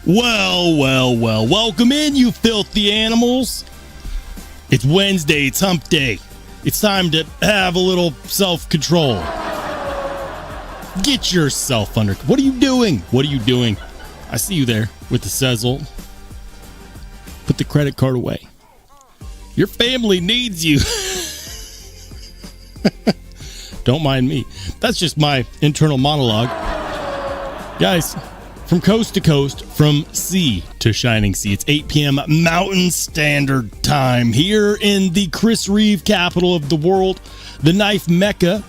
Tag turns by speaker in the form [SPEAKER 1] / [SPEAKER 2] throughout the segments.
[SPEAKER 1] Well, welcome in, you filthy animals. It's Wednesday, it's hump day. It's time to have a little self-control. Get yourself under... What are you doing? I see you there with the sezzle. Put the credit card away. Your family needs you. Don't mind me. That's just my internal monologue. Guys, from coast to coast, from sea to shining sea, it's 8 p.m. Mountain Standard Time here in the Chris Reeve capital of the world, the knife mecca.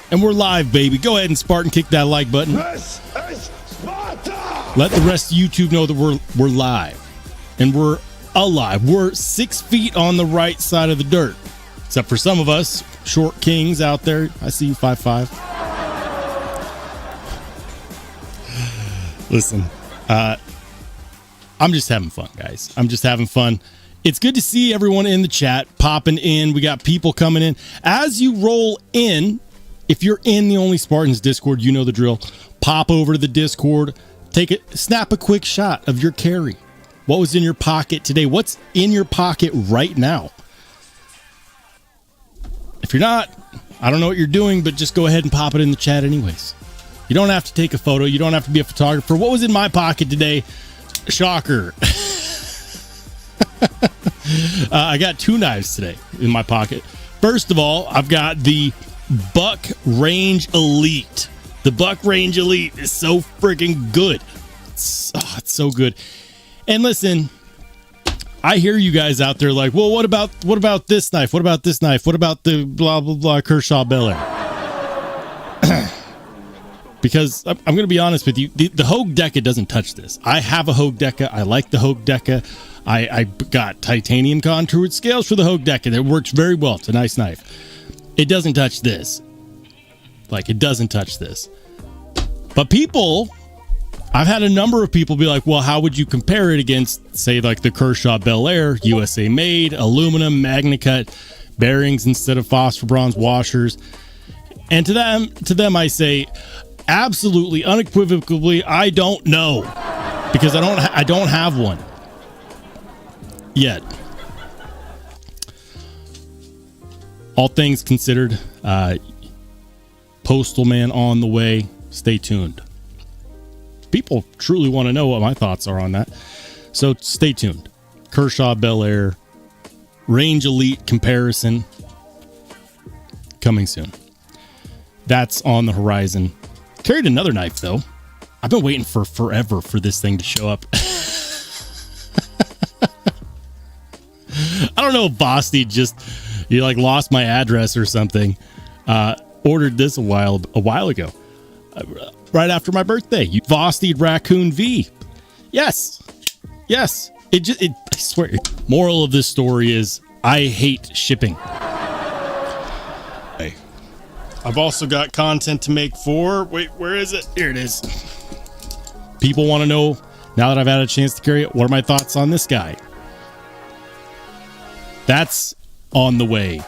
[SPEAKER 1] And we're live, baby. Go ahead and Spartan kick that like button.
[SPEAKER 2] This is Sparta!
[SPEAKER 1] Let the rest of YouTube know that we're live. And we're alive. We're 6 feet on the right side of the dirt. Except for some of us short kings out there. I see you, 5'5". Listen, I'm just having fun, guys. I'm just having fun. It's good to see everyone in the chat popping in. We got people coming in. As you roll in, if you're in the Only Spartans Discord, you know the drill. Pop over to the Discord. Snap a quick shot of your carry. What was in your pocket today? What's in your pocket right now? If you're not, I don't know what you're doing, but just go ahead and pop it in the chat anyways. You don't have to take a photo. You don't have to be a photographer. What was in my pocket today? Shocker. I got 2 knives today in my pocket. First of all, I've got the Buck Range Elite. The Buck Range Elite is so freaking good. It's so good. And listen, I hear you guys out there like, well, what about this knife? What about this knife? What about the blah, blah, blah Kershaw Bel Air? Because I'm going to be honest with you, the Hogue Deca doesn't touch this. I have a Hogue Deca. I like the Hogue Deca. I got titanium contoured scales for the Hogue Deca. That works very well. It's a nice knife. It doesn't touch this. It doesn't touch this. But I've had a number of people be like, well, how would you compare it against, say, like the Kershaw Bel Air, USA made, aluminum, MagnaCut, bearings instead of phosphor bronze washers? And to them, I say, absolutely, unequivocally, I don't know, because I don't have one yet. All things considered, Postal Man on the way. Stay tuned. People truly want to know what my thoughts are on that, so stay tuned. Kershaw Bel Air Range Elite comparison coming soon. That's on the horizon. Carried another knife, though. I've been waiting for forever for this thing to show up. I don't know if Vosti lost my address or something. Ordered this a while ago. Right after my birthday. Vostied Raccoon V. Yes. I swear. Moral of this story is I hate shipping. I've also got content to make for... Wait, where is it? Here it is. People want to know, now that I've had a chance to carry it, what are my thoughts on this guy? That's on the way.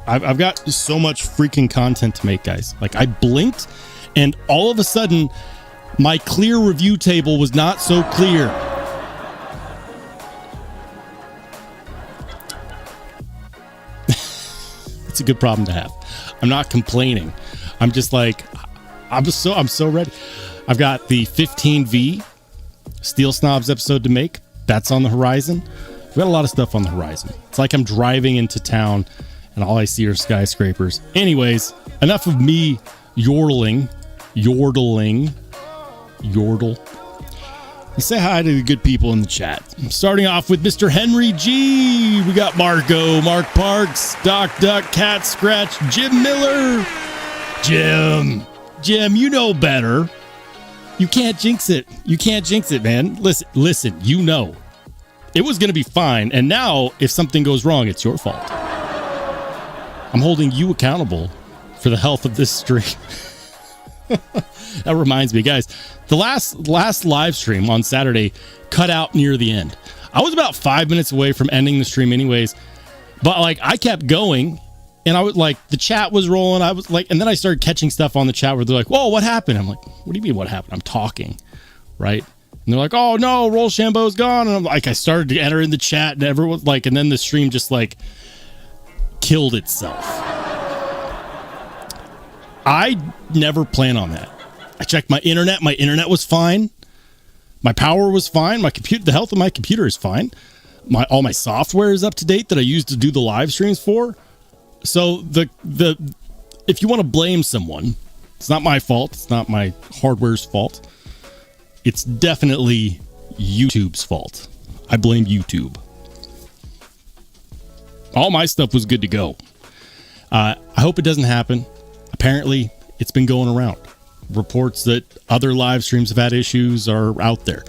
[SPEAKER 1] I've got so much freaking content to make, guys. I blinked, and all of a sudden, my clear review table was not so clear. It's a good problem to have. I'm not complaining. I'm just I'm so ready. I've got the 15V Steel Snobs episode to make. That's on the horizon. We've got a lot of stuff on the horizon. It's like I'm driving into town and all I see are skyscrapers. Anyways, enough of me yodeling. Yordle. Let's say hi to the good people in the chat. I'm starting off with Mr. Henry G. We got Marco, Mark Parks, Doc Duck, Cat Scratch, Jim Miller. Jim, you know better. You can't jinx it. Man. Listen, you know. It was going to be fine, and now, if something goes wrong, it's your fault. I'm holding you accountable for the health of this stream. That reminds me, guys, the last live stream on Saturday cut out near the end. I was about 5 minutes away from ending the stream anyways, but I kept going, and I was the chat was rolling. I was and then I started catching stuff on the chat where they're like, whoa, what happened? I'm like, what do you mean what happened? I'm talking, right? And they're like, oh no, Rollshambo's gone. And I'm like, I started to enter in the chat and everyone's like, and then the stream just like killed itself. I never plan on that. I checked my internet. My internet was fine. My power was fine. The health of my computer is fine. All my software is up to date that I use to do the live streams for. So if you want to blame someone, it's not my fault. It's not my hardware's fault. It's definitely YouTube's fault. I blame YouTube. All my stuff was good to go. I hope it doesn't happen. Apparently, it's been going around. Reports that other live streams have had issues are out there.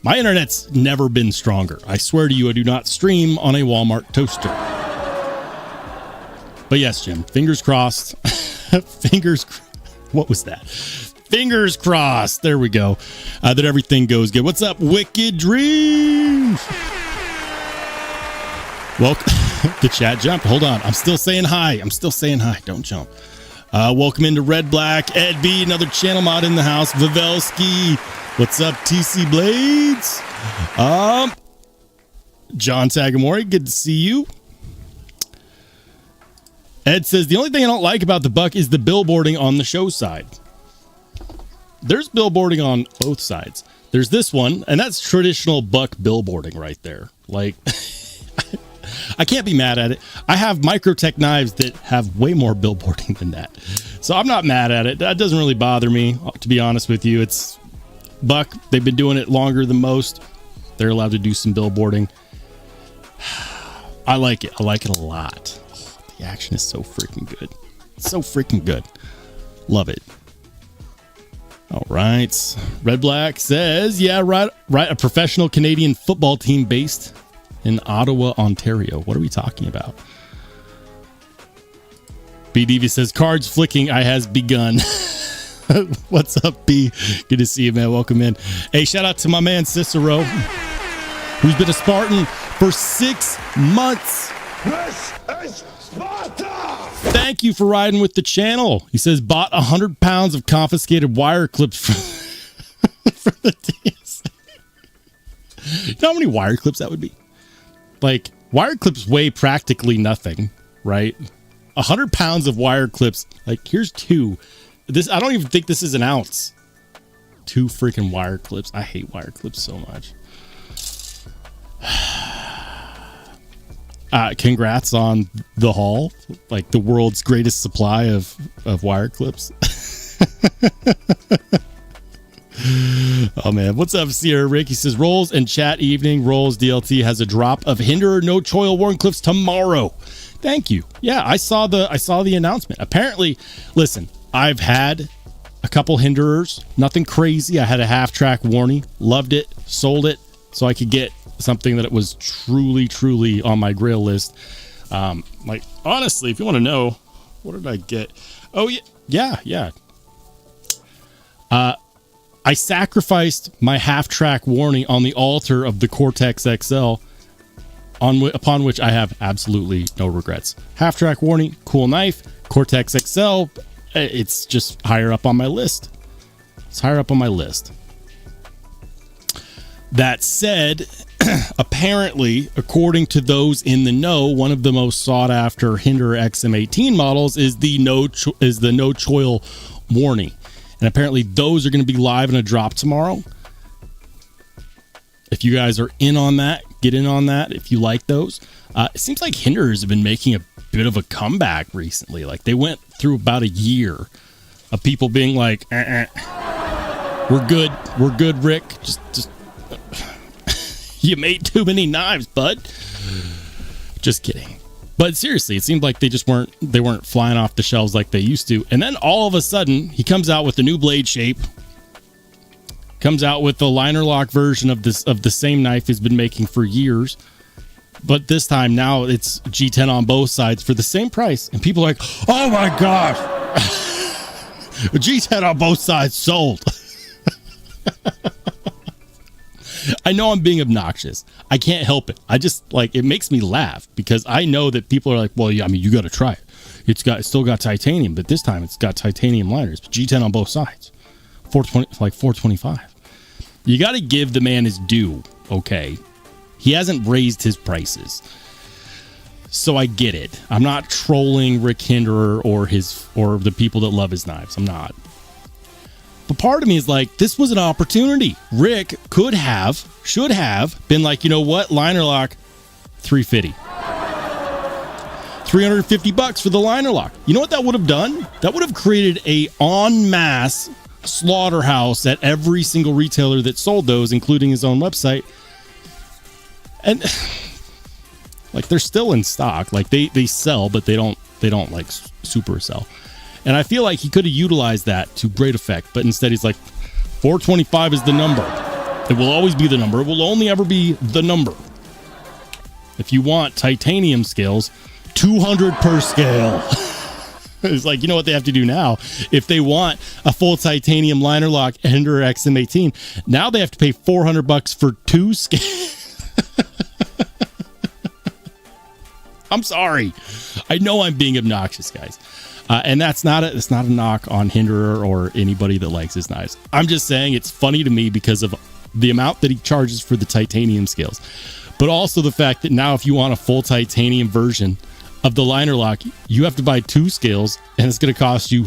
[SPEAKER 1] My internet's never been stronger. I swear to you, I do not stream on a Walmart toaster. But yes, Jim, fingers crossed. What was that? Fingers crossed. There we go. That everything goes good. What's up, Wicked Dreams? Welcome. The chat jumped. Hold on. I'm still saying hi. Don't jump. Welcome into Red Black. Ed B, another channel mod in the house. Vivelsky. What's up, TC Blades? John Tagamori, good to see you. Ed says, the only thing I don't like about the buck is the billboarding on the show side. There's billboarding on both sides. There's this one, and that's traditional buck billboarding right there. Like, I can't be mad at it. I have microtech knives that have way more billboarding than that. So I'm not mad at it. That doesn't really bother me, to be honest with you. It's buck. They've been doing it longer than most. They're allowed to do some billboarding. I like it. I like it a lot. The action is so freaking good. So freaking good. Love it. All right. Red Black says, yeah, right. A professional Canadian football team based in Ottawa, Ontario. What are we talking about? B. Devi says, cards flicking I has begun. What's up, B? Good to see you, man. Welcome in. Hey, shout out to my man Cicero, who's been a Spartan for 6 months.
[SPEAKER 2] This is Sparta!
[SPEAKER 1] Thank you for riding with the channel. He says, bought 100 pounds of confiscated wire clips for the TSA. You know how many wire clips that would be? Like, wire clips weigh practically nothing, right? 100 pounds of wire clips. Like, here's 2. I don't even think this is an ounce. 2 freaking wire clips. I hate wire clips so much. Congrats on the haul, like the world's greatest supply of wire clips. Oh man, what's up, Sierra Rick? He says, Rolls and chat evening. Rolls DLT has a drop of Hinderer no choil worn clips tomorrow. Thank you. Yeah, I saw the announcement. Apparently, listen, I've had a couple Hinderers, nothing crazy. I had a half-track warning, loved it, sold it, so I could get something that it was truly on my grail list. Like, honestly, if you want to know, what did I get? Oh, yeah. I sacrificed my half-track warning on the altar of the Cortex XL, upon which I have absolutely no regrets. Half-track warning, cool knife. Cortex XL, it's just higher up on my list. It's higher up on my list. That said, apparently, according to those in the know, one of the most sought-after Hinderer XM18 models is the no choil warning. And apparently those are going to be live in a drop tomorrow. If you guys are in on that, get in on that if you like those. It seems like Hinderers have been making a bit of a comeback recently. Like, they went through about a year of people being like, we're good, Rick. Just you made too many knives, bud. Just kidding. But seriously, it seemed like they weren't flying off the shelves like they used to. And then all of a sudden, he comes out with a new blade shape. Comes out with the liner lock version of the same knife he's been making for years. But this time now it's G10 on both sides for the same price. And people are like, oh my gosh. G10 on both sides sold. I know I'm being obnoxious. I can't help it. I just, like, it makes me laugh because I know that people are like, well, yeah, I mean, you got to try it. It's still got titanium, but this time it's got titanium liners. G10 on both sides. 425. You got to give the man his due, okay? He hasn't raised his prices. So I get it. I'm not trolling Rick Hinderer or the people that love his knives. I'm not. But part of me is like, this was an opportunity. Rick should have been like, you know what? Liner lock, $350. $350 for the liner lock. You know what that would have done? That would have created a en masse slaughterhouse at every single retailer that sold those, including his own website. And like, they're still in stock. Like, they sell, but they don't like super sell. And I feel like he could have utilized that to great effect, but instead he's like, 425 is the number. It will always be the number. It will only ever be the number. If you want titanium scales, 200 per scale. It's like, you know what they have to do now? If they want a full titanium liner lock Ender XM18, now they have to pay $400 for 2 scales. I'm sorry. I know I'm being obnoxious, guys. And it's not a knock on Hinderer or anybody that likes his knives. I'm just saying it's funny to me because of the amount that he charges for the titanium scales. But also the fact that now if you want a full titanium version of the liner lock, you have to buy 2 scales and it's going to cost you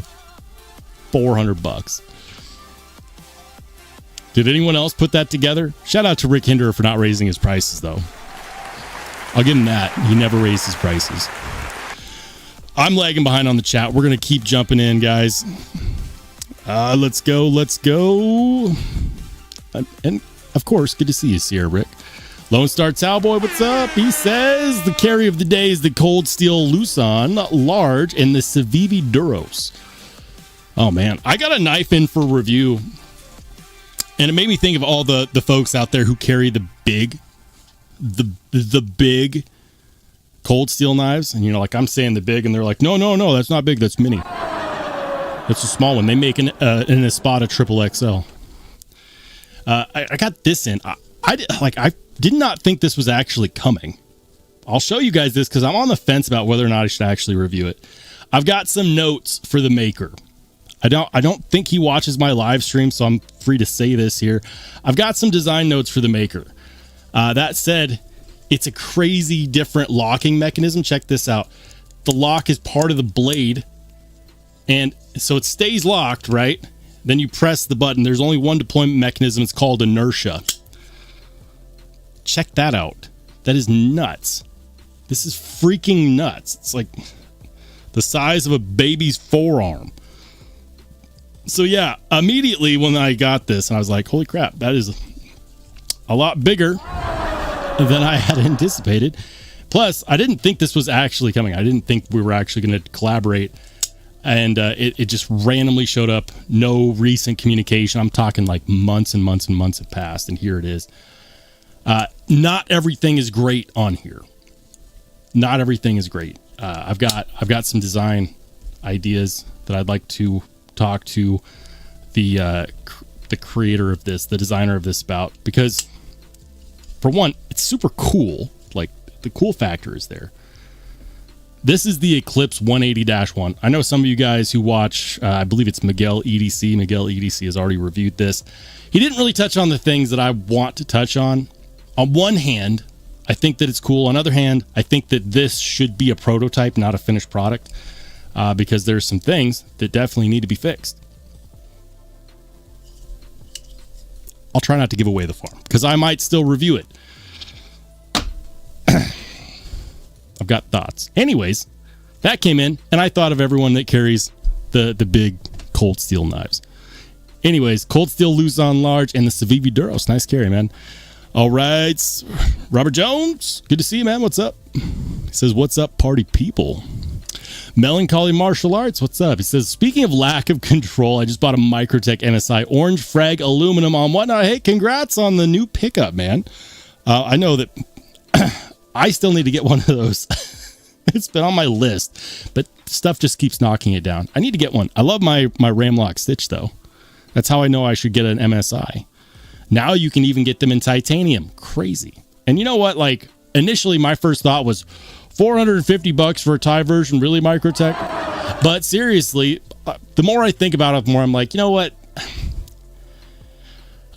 [SPEAKER 1] $400. Did anyone else put that together? Shout out to Rick Hinderer for not raising his prices, though. I'll give him that. He never raised his prices. I'm lagging behind on the chat. We're going to keep jumping in, guys. Let's go. And, of course, good to see you, Sierra Rick. Lone Star Cowboy, what's up? He says the carry of the day is the Cold Steel Luzon Large and the Civivi Duros. Oh, man. I got a knife in for review, and it made me think of all the folks out there who carry the big cold steel knives. And, like, I'm saying the big, and they're like, no, that's not big. That's mini. That's a small one. They make an Espada Triple XL. I got this in. I did not think this was actually coming. I'll show you guys this because I'm on the fence about whether or not I should actually review it. I've got some notes for the maker. I don't think he watches my live stream, so I'm free to say this here. I've got some design notes for the maker. That said, it's a crazy different locking mechanism. Check this out. The lock is part of the blade, and so it stays locked, right? Then you press the button. There's only one deployment mechanism. It's called inertia. Check that out. That is nuts. This is freaking nuts. It's like the size of a baby's forearm. So yeah, immediately when I got this, and I was like, holy crap, that is a lot bigger than I had anticipated. Plus, I didn't think this was actually coming. I didn't think we were actually going to collaborate. And it just randomly showed up. No recent communication. I'm talking like months and months and months have passed, and here it is. Not everything is great on here. Not everything is great. I've got some design ideas that I'd like to talk to the creator of this, the designer of this about, because for one, it's super cool. Like, the cool factor is there. This is the Eclipse 180-1. I know some of you guys who watch, I believe it's Miguel EDC. Miguel EDC has already reviewed this. He didn't really touch on the things that I want to touch on. On one hand, I think that it's cool. On the other hand, I think that this should be a prototype, not a finished product, because there's some things that definitely need to be fixed. I'll try not to give away the farm, because I might still review it. I've got thoughts. Anyways, that came in, and I thought of everyone that carries the big cold steel knives. Anyways, Cold Steel Luzon Large and the Civivi Duros. Nice carry, man. All right. Robert Jones, good to see you, man. What's up? He says, what's up, party people? Melancholy Martial Arts, what's up? He says, speaking of lack of control, I just bought a Microtech MSI Orange Frag Aluminum on whatnot. Hey, congrats on the new pickup, man. I know that I still need to get one of those. It's been on my list, but stuff just keeps knocking it down. I need to get one. I love my Ramlock stitch, though. That's how I know I should get an MSI. Now you can even get them in titanium. Crazy. And you know what? Like, initially, my first thought was $450 for a Thai version, really, Microtech? But seriously, the more I think about it, the more I'm like, you know what?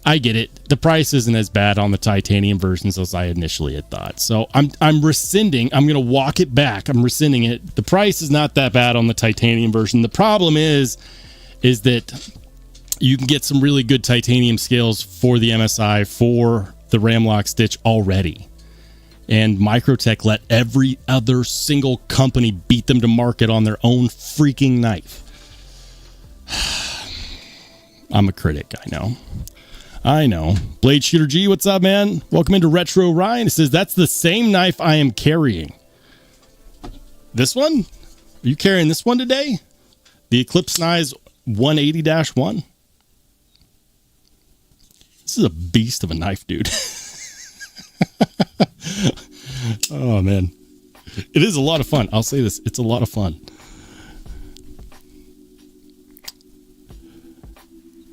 [SPEAKER 1] I get it. The price isn't as bad on the titanium versions as I initially had thought. So I'm rescinding. I'm going to walk it back. I'm rescinding it. The price is not that bad on the titanium version. The problem is that you can get some really good titanium scales for the MSI for the Ramlock stitch already. And Microtech let every other single company beat them to market on their own freaking knife. I'm a critic, I know. Blade Shooter G, what's up, man? Welcome into Retro Ryan. It says, that's the same knife I am carrying. This one? Are you carrying this one today? The Eclipse Knives 180-1? This is a beast of a knife, dude. Oh, man. It is a lot of fun. I'll say this. It's a lot of fun.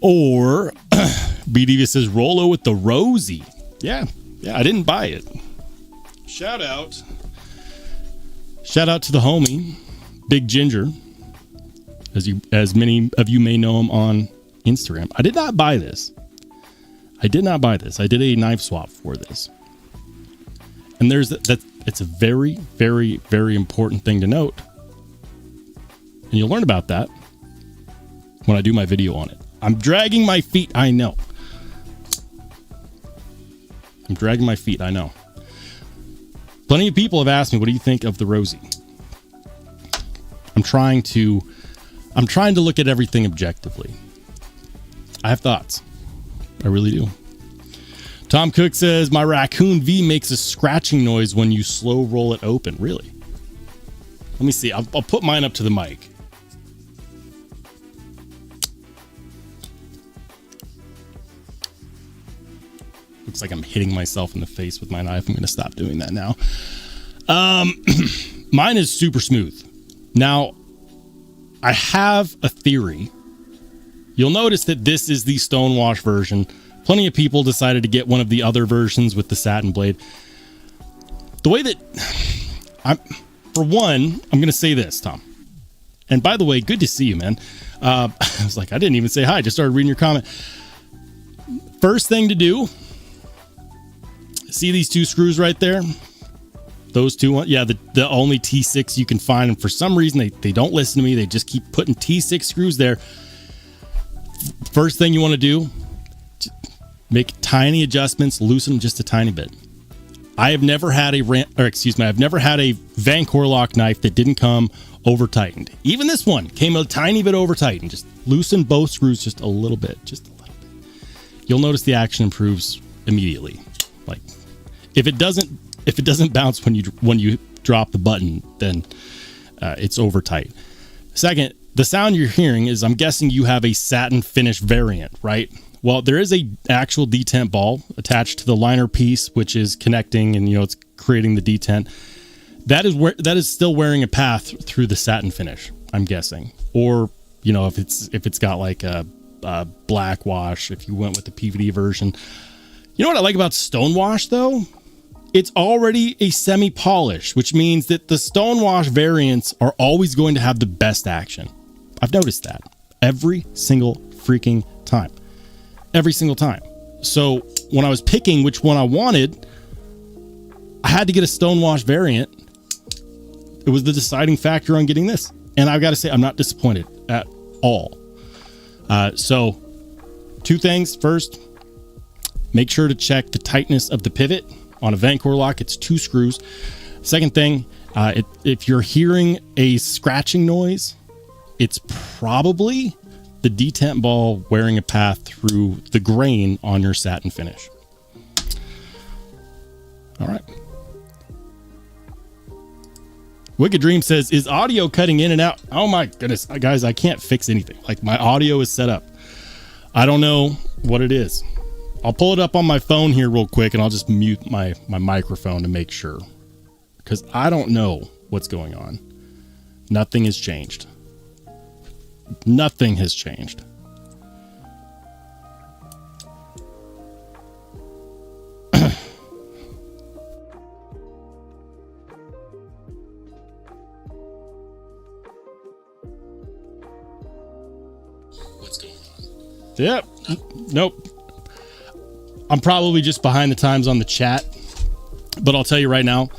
[SPEAKER 1] Or BDV says Rollo with the Rosie. Yeah, I didn't buy it. Shout out to the homie, Big Ginger, as many of you may know him on Instagram. I did not buy this. I did a knife swap for this. And it's a very, very, very important thing to note. And you'll learn about that when I do my video on it. I'm dragging my feet, I know. Plenty of people have asked me, what do you think of the Rosie? I'm trying to look at everything objectively. I have thoughts. I really do. Tom Cook says, my Raccoon V makes a scratching noise when you slow roll it open. Really? Let me see. I'll put mine up to the mic. Looks like I'm hitting myself in the face with my knife. I'm going to stop doing that now. Mine is super smooth. Now, I have a theory. You'll notice that this is the stonewash version. Plenty of people decided to get one of the other versions with the satin blade. The way that I'm going to say this, Tom. And by the way, good to see you, man. I was like, I didn't even say hi. Just started reading your comment. First thing to do, see these two screws right there? Those two, yeah, the only T6 you can find. And for some reason, they don't listen to me. They just keep putting T6 screws there. First thing you want to do, make tiny adjustments, loosen them just a tiny bit. I've never had a Vancor lock knife that didn't come over tightened. Even this one came a tiny bit over tightened. Just loosen both screws just a little bit, You'll notice the action improves immediately. Like if it doesn't bounce when you drop the button, then it's over tight. Second, the sound you're hearing is, I'm guessing you have a satin finish variant, right? Well, there is a actual detent ball attached to the liner piece, which is connecting and it's creating the detent. That is still wearing a path through the satin finish, I'm guessing. Or if it's got like a black wash, if you went with the PVD version. You know what I like about stonewash though? It's already a semi-polish, which means that the stonewash variants are always going to have the best action. I've noticed that every single freaking time. Every single time. So when I was picking which one I wanted, I had to get a stonewash variant. It was the deciding factor on getting this. And I've got to say, I'm not disappointed at all. So two things. First, make sure to check the tightness of the pivot. On a Vancor lock, it's 2 screws. Second thing, if you're hearing a scratching noise, it's probably the detent ball wearing a path through the grain on your satin finish. All right. Wicked Dream says, is audio cutting in and out? Oh my goodness, guys, I can't fix anything. Like my audio is set up. I don't know what it is. I'll pull it up on my phone here real quick and I'll just mute my microphone to make sure. Because I don't know what's going on. Nothing has changed. Nothing has changed. What's going on? Yep. Nope. I'm probably just behind the times on the chat, but I'll tell you right now,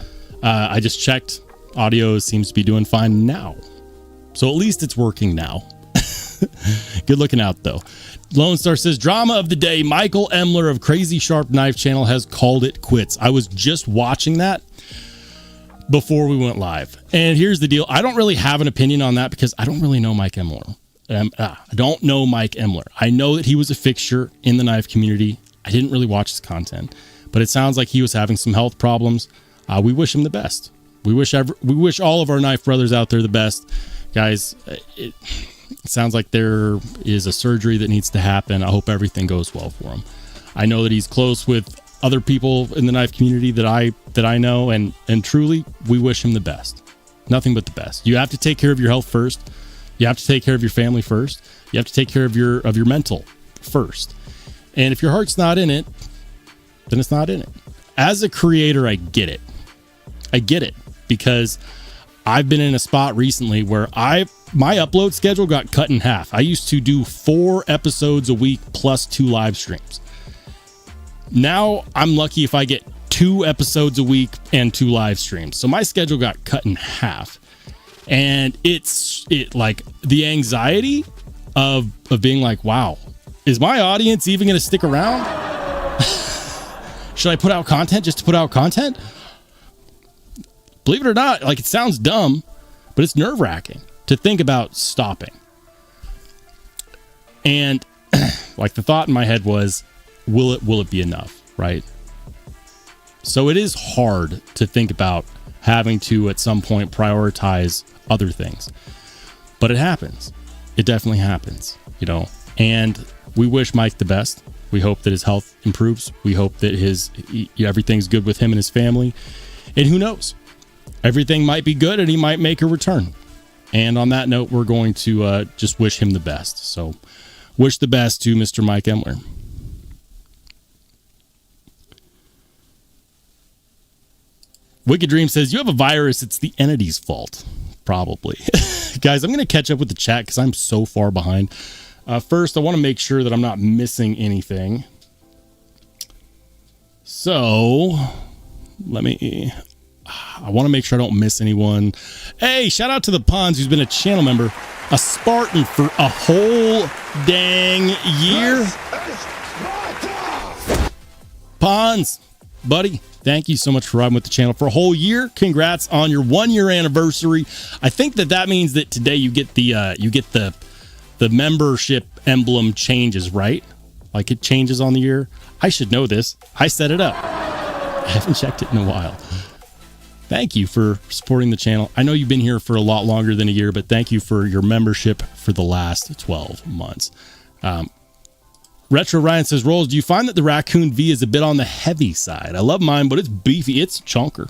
[SPEAKER 1] I just checked. Audio seems to be doing fine now. So at least it's working now. Good looking out, though. Lone Star says, drama of the day. Michael Emler of Crazy Sharp Knife Channel has called it quits. I was just watching that before we went live. And here's the deal. I don't really have an opinion on that because I don't really know Mike Emler. I don't know Mike Emler. I know that he was a fixture in the knife community. I didn't really watch his content, but it sounds like he was having some health problems. We wish him the best. We wish all of our knife brothers out there the best. Guys, it sounds like there is a surgery that needs to happen. I hope everything goes well for him. I know that he's close with other people in the knife community that I know, and truly, we wish him the best. Nothing but the best. You have to take care of your health first. You have to take care of your family first. You have to take care of your mental first. And if your heart's not in it, then it's not in it. As a creator, I get it. I get it because I've been in a spot recently where my upload schedule got cut in half. I used to do 4 episodes a week plus 2 live streams. Now I'm lucky if I get 2 episodes a week and 2 live streams. So my schedule got cut in half. And it like the anxiety of being like, wow, is my audience even going to stick around? Should I put out content just to put out content? Believe it or not, like, it sounds dumb, but it's nerve-wracking to think about stopping. And like the thought in my head was, will it be enough, right? So it is hard to think about having to at some point prioritize other things. But it happens. It definitely happens, you know. And we wish Mike the best. We hope that his health improves. We hope that everything's good with him and his family. And who knows? Everything might be good and he might make a return. And on that note, we're going to just wish him the best. So wish the best to Mr. Mike Emler. Wicked Dream says, you have a virus. It's the entity's fault. Probably. Guys, I'm going to catch up with the chat because I'm so far behind. First, I want to make sure that I'm not missing anything. So, I want to make sure I don't miss anyone. Hey, shout out to the Pons, who's been a channel member, a Spartan for a whole dang year. Pons, buddy, thank you so much for riding with the channel for a whole year. Congrats on your 1-year anniversary. I think that means that today you get the membership emblem changes, right? Like it changes on the year. I should know this. I set it up. I haven't checked it in a while. Thank you for supporting the channel. I know you've been here for a lot longer than a year, but thank you for your membership for the last 12 months. Retro Ryan says, Rolls, do you find that the Raccoon V is a bit on the heavy side? I love mine, but it's beefy. It's chunker.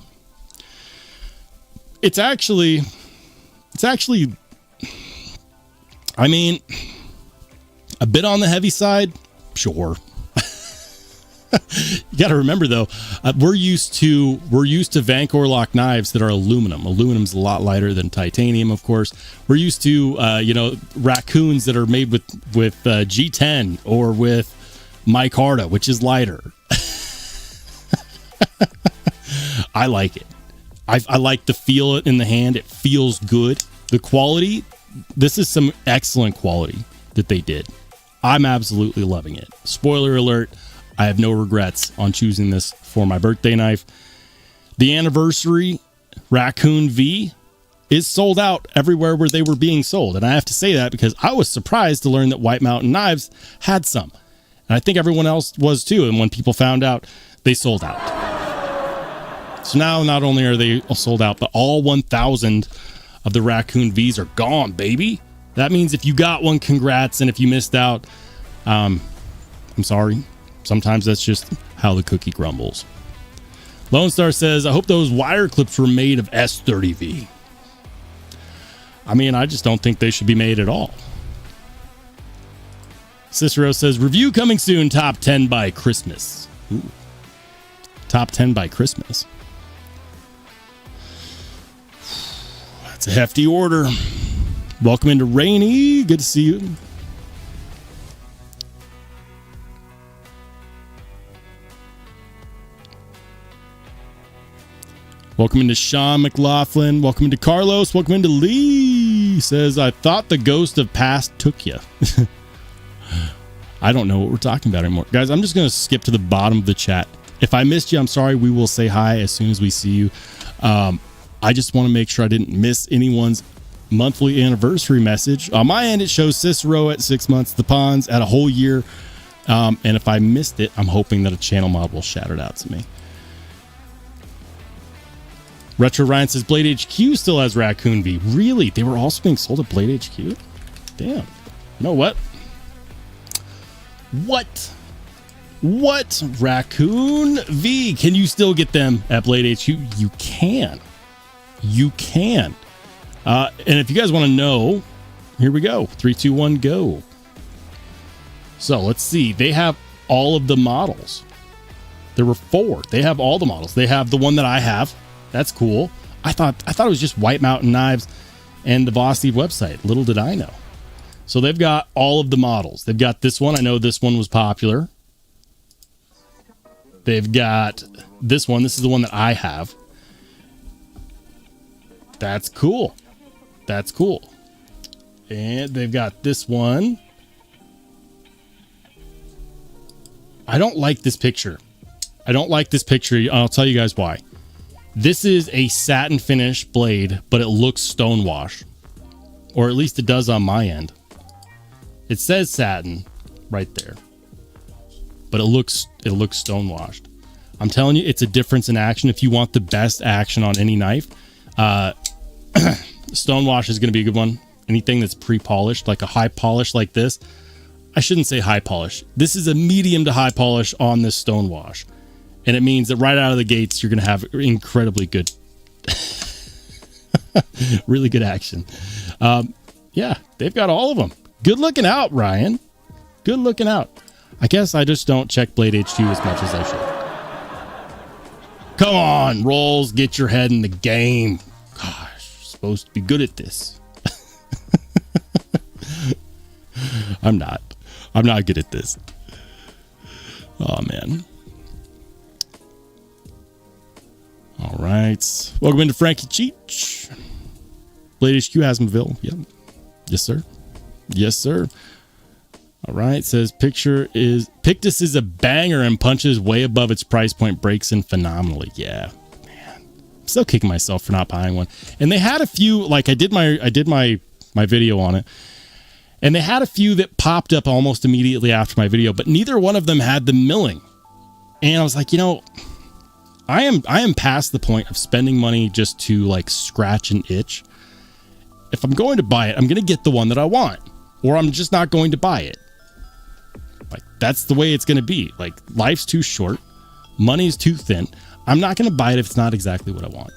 [SPEAKER 1] It's actually, I mean, a bit on the heavy side, sure. You got to remember though, we're used to Vancor lock knives that are aluminum. Aluminum's a lot lighter than titanium, of course. We're used to raccoons that are made with G10 or with micarta, which is lighter. I like it. I like to feel it in the hand. It feels good. The quality, this is some excellent quality that they did. I'm absolutely loving it. Spoiler alert, I have no regrets on choosing this for my birthday knife. The anniversary Raccoon V is sold out everywhere where they were being sold. And I have to say that because I was surprised to learn that White Mountain Knives had some. And I think everyone else was too. And when people found out, they sold out. So now not only are they sold out, but all 1,000 of the Raccoon Vs are gone, baby. That means if you got one, congrats. And if you missed out, I'm sorry. Sometimes that's just how the cookie crumbles. Lone Star says, I hope those wire clips were made of S30V. I mean, I just don't think they should be made at all. Cicero says, review coming soon, top 10 by Christmas. Ooh. Top 10 by Christmas. That's a hefty order. Welcome into Rainy. Good to see you. Welcome into Sean McLaughlin. Welcome into Carlos. Welcome into Lee. Says, I thought the ghost of past took you. I don't know what we're talking about anymore. Guys, I'm just going to skip to the bottom of the chat. If I missed you, I'm sorry. We will say hi as soon as we see you. I just want to make sure I didn't miss anyone's monthly anniversary message. On my end, it shows Cicero at 6 months, the Pawns at a whole year. And if I missed it, I'm hoping that a channel mod will shout it out to me. Retro Ryan says Blade HQ still has Raccoon V. Really? They were also being sold at Blade HQ? Damn. You know what? What? Raccoon V. Can you still get them at Blade HQ? You can. And if you guys want to know, here we go. 3, 2, 1, go. So let's see. They have all of the models. There were 4. They have all the models. They have the one that I have. That's cool. I thought it was just White Mountain Knives and the Voss website. Little did I know. So they've got all of the models. They've got this one. I know this one was popular. They've got this one. This is the one that I have. That's cool. And they've got this one. I don't like this picture. I'll tell you guys why. This is a satin finish blade, but it looks stonewash. Or at least it does on my end. It says satin right there. But it looks stonewashed. I'm telling you, it's a difference in action. If you want the best action on any knife, stonewash is going to be a good one. Anything that's pre-polished, like a high polish like this. I shouldn't say high polish. This is a medium to high polish on this stonewash. And it means that right out of the gates, you're going to have incredibly good, really good action. Yeah, they've got all of them. Good looking out, Ryan. Good looking out. I guess I just don't check Blade HQ as much as I should. Come on, Rolls, get your head in the game. Gosh, you're supposed to be good at this. I'm not good at this. Oh, man. All right. Welcome into Frankie Cheech. Blade HQ Hasmaville. Yep. Yes, sir. All right. Says Pictus is a banger and punches way above its price point, breaks in phenomenally. Yeah, man. I'm still kicking myself for not buying one. And they had a few, like I did my video on it. And they had a few that popped up almost immediately after my video, but neither one of them had the milling. And I was like, I am past the point of spending money just to like scratch an itch. If I'm going to buy it, I'm going to get the one that I want, or I'm just not going to buy it. Like, that's the way it's going to be. Like, life's too short. Money's too thin. I'm not going to buy it if it's not exactly what I want.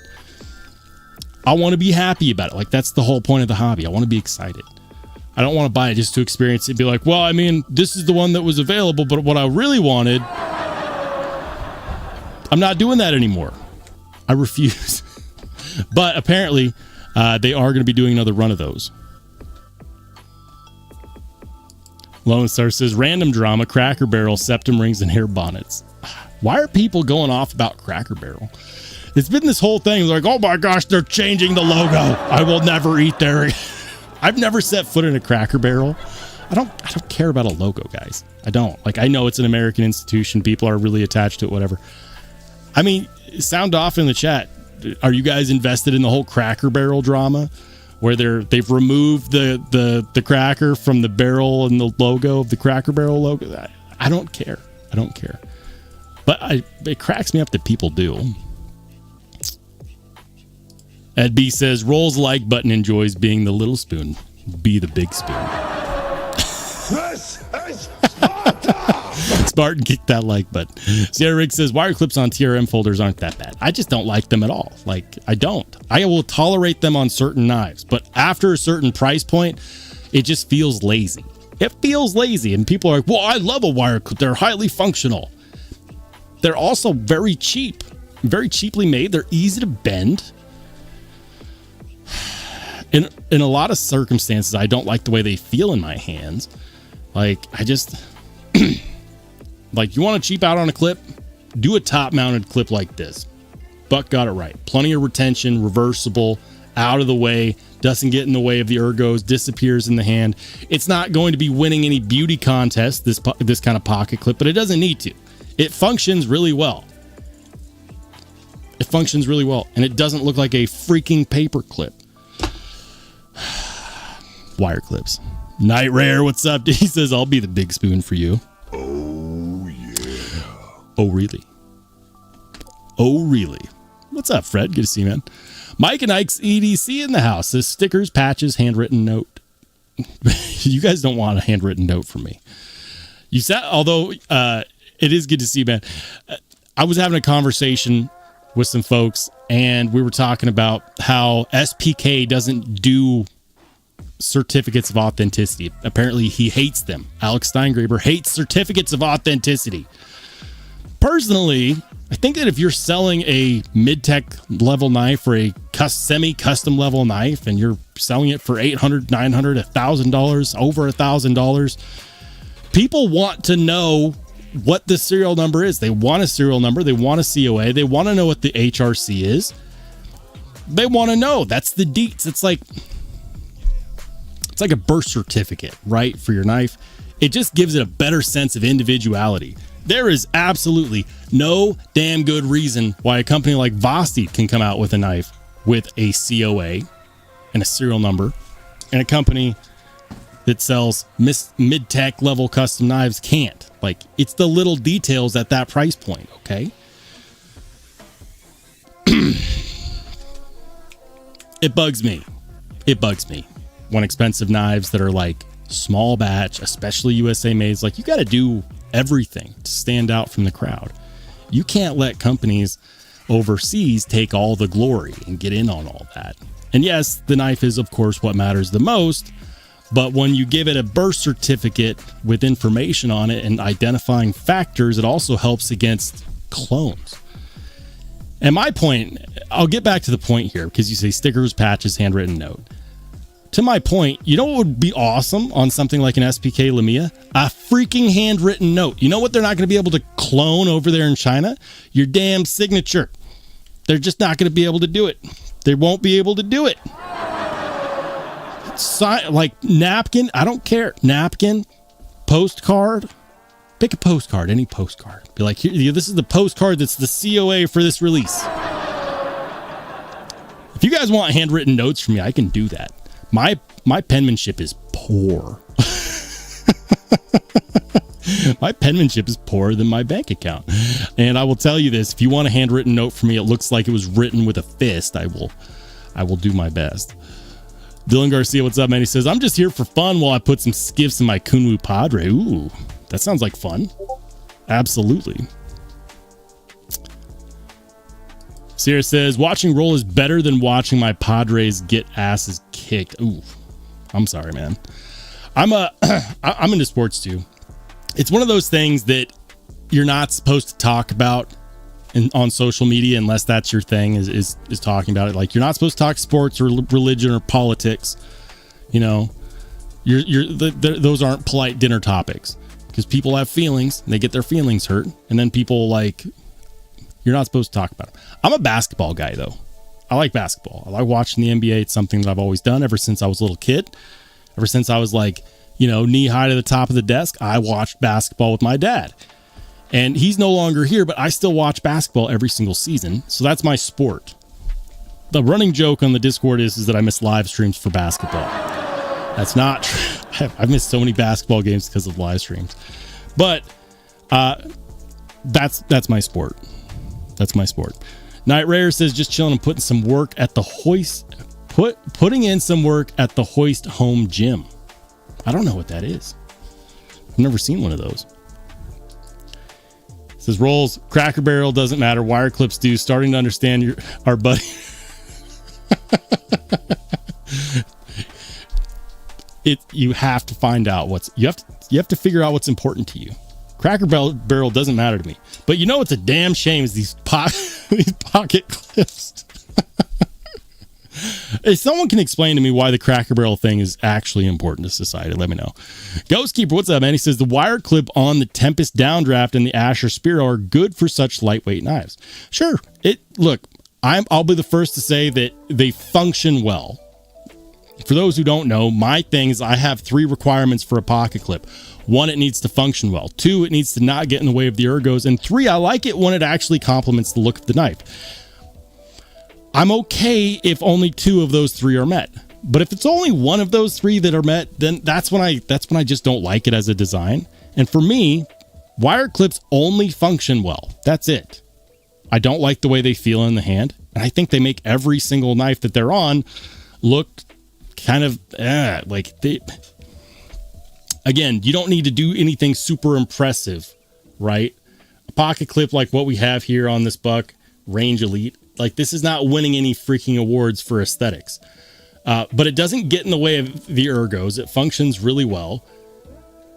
[SPEAKER 1] I want to be happy about it. Like, that's the whole point of the hobby. I want to be excited. I don't want to buy it just to experience it and be like, well, I mean, this is the one that was available, but what I really wanted, I'm not doing that anymore. I refuse. But apparently, they are going to be doing another run of those. Lone Star says, random drama, Cracker Barrel, septum rings, and hair bonnets. Why are people going off about Cracker Barrel? It's been this whole thing like, oh my gosh, they're changing the logo. I will never eat there. I've never set foot in a Cracker Barrel. I don't care about a logo, guys. I don't. Like, I know it's an American institution. People are really attached to it, whatever. I mean, sound off in the chat. Are you guys invested in the whole Cracker Barrel drama where they've removed the cracker from the barrel and the logo of the Cracker Barrel logo? I don't care. But it cracks me up that people do. Ed B says, Rolls like button enjoys being the little spoon. Be the big spoon.
[SPEAKER 2] This is Sparta!
[SPEAKER 1] Spartan kicked that like button. Sierra Rick says, wire clips on TRM folders aren't that bad. I just don't like them at all. Like, I don't. I will tolerate them on certain knives, but after a certain price point, it just feels lazy. It feels lazy, and people are like, well, I love a wire clip. They're highly functional. They're also very cheap. Very cheaply made. They're easy to bend. In a lot of circumstances, I don't like the way they feel in my hands. Like, I just... like, you want to cheap out on a clip? Do a top-mounted clip like this. Buck got it right. Plenty of retention, reversible, out of the way, doesn't get in the way of the ergos, disappears in the hand. It's not going to be winning any beauty contest, this kind of pocket clip, but it doesn't need to. It functions really well. It functions really well, and it doesn't look like a freaking paper clip. Wire clips. Night Rare, what's up? He says, I'll be the big spoon for you.
[SPEAKER 2] Oh, yeah.
[SPEAKER 1] Oh, really? Oh, really? What's up, Fred? Good to see you, man. Mike and Ike's EDC in the house. Says stickers, patches, handwritten note. You guys don't want a handwritten note from me. You said, although it is good to see you, man. I was having a conversation with some folks, and we were talking about how SPK doesn't do certificates of authenticity. Apparently, he hates them. Alex Steingraber hates certificates of authenticity. Personally, I think that if you're selling a mid-tech level knife or a semi-custom level knife and you're selling it for $800, $900, $1,000, over $1,000, people want to know what the serial number is. They want a serial number. They want a COA. They want to know what the HRC is. They want to know. That's the deets. It's like a birth certificate, right, for your knife. It just gives it a better sense of individuality. There is absolutely no damn good reason why a company like Vosti can come out with a knife with a COA and a serial number, and a company that sells mid-tech level custom knives can't. Like, it's the little details at that price point, okay? It bugs me. It bugs me when expensive knives that are like small batch, especially USA made, like, you got to do everything to stand out from the crowd. You can't let companies overseas take all the glory and get in on all that. And yes, the knife is, of course, what matters the most. But when you give it a birth certificate with information on it and identifying factors, it also helps against clones. And my point, I'll get back to the point here because you say stickers, patches, handwritten note. To my point, you know what would be awesome on something like an SPK Lumia? A freaking handwritten note. You know what they're not going to be able to clone over there in China? Your damn signature. They're just not going to be able to do it. They won't be able to do it. Like napkin, I don't care. Napkin, postcard. Pick a postcard, any postcard. Be like, here, this is the postcard that's the COA for this release. If you guys want handwritten notes from me, I can do that. My penmanship is poor. My penmanship is poorer than my bank account. And I will tell you this, if you want a handwritten note from me, it looks like it was written with a fist. I will do my best. Dylan Garcia, what's up, man? He says, I'm just here for fun while I put some skiffs in my Kunwu Padre. Ooh, that sounds like fun. Absolutely. Sierra says, watching roll is better than watching my Padres get asses kicked. Ooh, I'm sorry, man. I'm into sports too. It's one of those things that you're not supposed to talk about on social media unless that's your thing, is talking about it. Like, you're not supposed to talk sports or religion or politics. You know, those aren't polite dinner topics because people have feelings and they get their feelings hurt. And then people, like, you're not supposed to talk about it. I'm a basketball guy, though. I like basketball. I like watching the NBA. It's something that I've always done ever since I was a little kid. Ever since I was, like, you know, knee high to the top of the desk, I watched basketball with my dad. And he's no longer here, but I still watch basketball every single season. So that's my sport. The running joke on the Discord is that I miss live streams for basketball. That's not true. I've missed so many basketball games because of live streams. But that's my sport. That's my sport. Night Rare says, just chilling and putting some work at the hoist. Putting in some work at the Hoist Home Gym. I don't know what that is. I've never seen one of those. It says, Rolls, Cracker Barrel doesn't matter. Wire clips do. Starting to understand our buddy. You have to find out you have to figure out what's important to you. Cracker Barrel doesn't matter to me. But you know what's a damn shame is these pocket clips. If someone can explain to me why the Cracker Barrel thing is actually important to society, let me know. Ghost Keeper, what's up, man? He says, the wire clip on the Tempest Downdraft and the Asher Spiro are good for such lightweight knives. Sure. Look, I'll be the first to say that they function well. For those who don't know, my thing is I have 3 requirements for a pocket clip. 1, it needs to function well. 2, it needs to not get in the way of the ergos. And 3, I like it when it actually complements the look of the knife. I'm okay if only 2 of those 3 are met. But if it's only 1 of those 3 that are met, then that's when I just don't like it as a design. And for me, wire clips only function well. That's it. I don't like the way they feel in the hand. And I think they make every single knife that they're on look kind of like they. Again, you don't need to do anything super impressive, right? A pocket clip like what we have here on this buck, Range Elite, like this is not winning any freaking awards for aesthetics. But it doesn't get in the way of the ergos. It functions really well.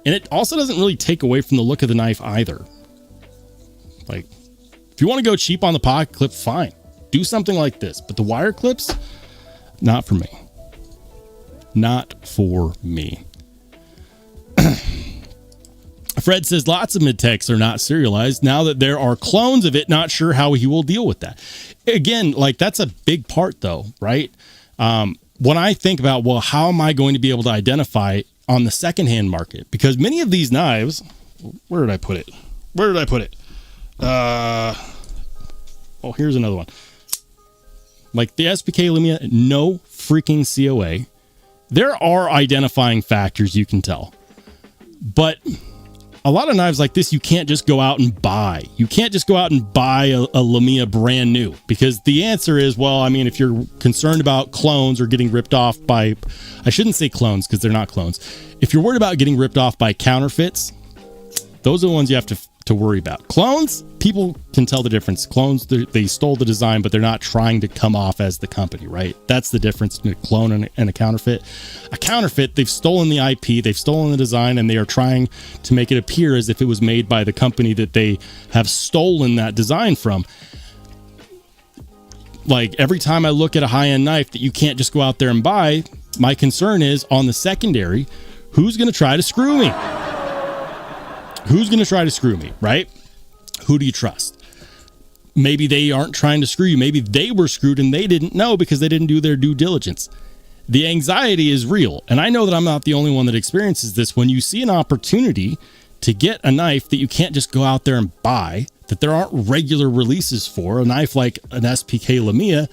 [SPEAKER 1] And it also doesn't really take away from the look of the knife either. Like, if you want to go cheap on the pocket clip, fine. Do something like this. But the wire clips, not for me. Not for me. Fred says lots of mid-techs are not serialized. Now that there are clones of it, not sure how he will deal with that. Again, like that's a big part though, right? When I think about, well, how am I going to be able to identify on the secondhand market? Because many of these knives, where did I put it? Oh, here's another one. Like the SPK Lumia, no freaking COA. There are identifying factors you can tell. But a lot of knives like this, you can't just go out and buy. You can't just go out and buy a Lumia brand new, because the answer is, well, I mean, if you're concerned about clones or getting ripped off by, I shouldn't say clones because they're not clones. If you're worried about getting ripped off by counterfeits, those are the ones you have to worry about. Clones, people can tell the difference. Clones, they stole the design, but they're not trying to come off as the company, right? That's the difference between a clone and a counterfeit. A counterfeit, they've stolen the IP, they've stolen the design, and they are trying to make it appear as if it was made by the company that they have stolen that design from. Like, every time I look at a high-end knife that you can't just go out there and buy, my concern is on the secondary, who's going to try to screw me? Who's going to try to screw me, right? Who do you trust? Maybe they aren't trying to screw you. Maybe they were screwed and they didn't know because they didn't do their due diligence. The anxiety is real. And I know that I'm not the only one that experiences this. When you see an opportunity to get a knife that you can't just go out there and buy, that there aren't regular releases for, a knife like an SPK Lumia,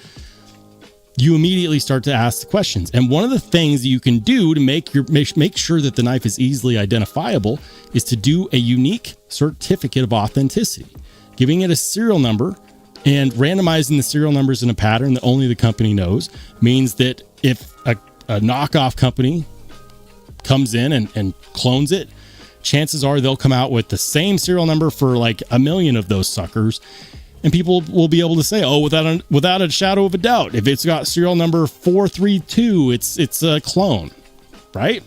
[SPEAKER 1] you immediately start to ask the questions. And one of the things that you can do to make sure that the knife is easily identifiable is to do a unique certificate of authenticity, giving it a serial number and randomizing the serial numbers in a pattern that only the company knows. Means that if a knockoff company comes in and clones it, chances are they'll come out with the same serial number for like 1 million of those suckers. And people will be able to say, oh, without a shadow of a doubt, if it's got serial number 432, it's a clone, right?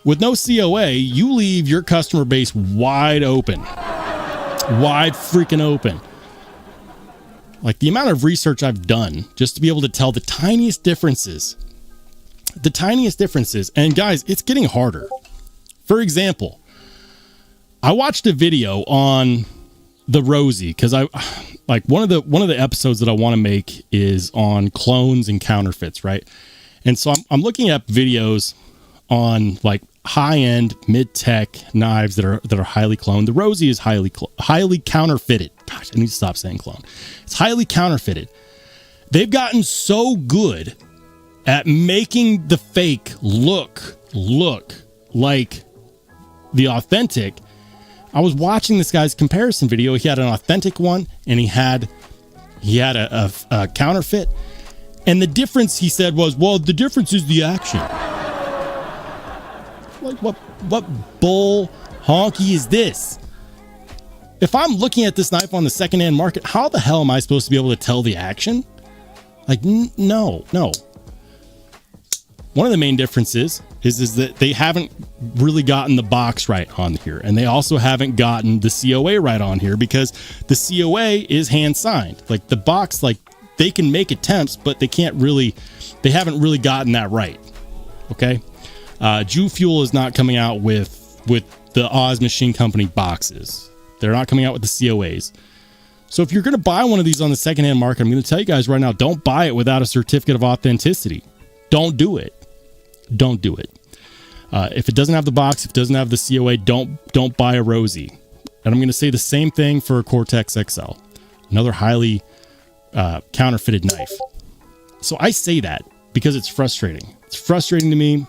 [SPEAKER 1] With no COA, you leave your customer base wide open. Wide freaking open. Like the amount of research I've done just to be able to tell the tiniest differences. The tiniest differences. And guys, it's getting harder. For example, I watched a video on the Rosie, because I like one of the episodes that I want to make is on clones and counterfeits, right? And so I'm looking at videos on like high-end mid-tech knives that are highly cloned. The Rosie is highly counterfeited. Gosh, I need to stop saying clone. It's highly counterfeited. They've gotten so good at making the fake look like the authentic. I was watching this guy's comparison video. He had an authentic one and he had a counterfeit. And the difference, he said, was, well, the difference is the action. Like, what bull honky is this? If I'm looking at this knife on the secondhand market, how the hell am I supposed to be able to tell the action? Like, no. One of the main differences is that they haven't really gotten the box right on here. And they also haven't gotten the COA right on here, because the COA is hand signed. Like the box, like they can make attempts, but they haven't really gotten that right. Okay. Ju Fuel is not coming out with the Oz Machine Company boxes. They're not coming out with the COAs. So if you're going to buy one of these on the secondhand market, I'm going to tell you guys right now, don't buy it without a certificate of authenticity. Don't do it. Don't do it. If it doesn't have the box, if it doesn't have the COA, don't buy a Rosie. And I'm going to say the same thing for a Cortex XL, another highly counterfeited knife. So I say that because it's frustrating. It's frustrating to me.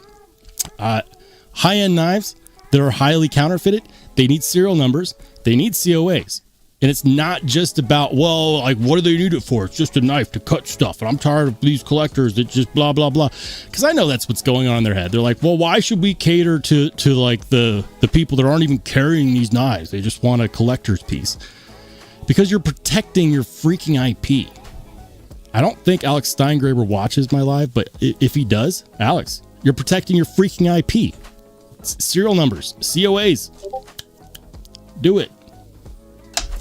[SPEAKER 1] High-end knives that are highly counterfeited, they need serial numbers, they need COAs. And it's not just about, well, like, what do they need it for? It's just a knife to cut stuff. And I'm tired of these collectors that just blah, blah, blah. Because I know that's what's going on in their head. They're like, well, why should we cater to like the people that aren't even carrying these knives? They just want a collector's piece. Because you're protecting your freaking IP. I don't think Alex Steingraber watches my live, but if he does, Alex, you're protecting your freaking IP. Serial numbers, COAs. Do it.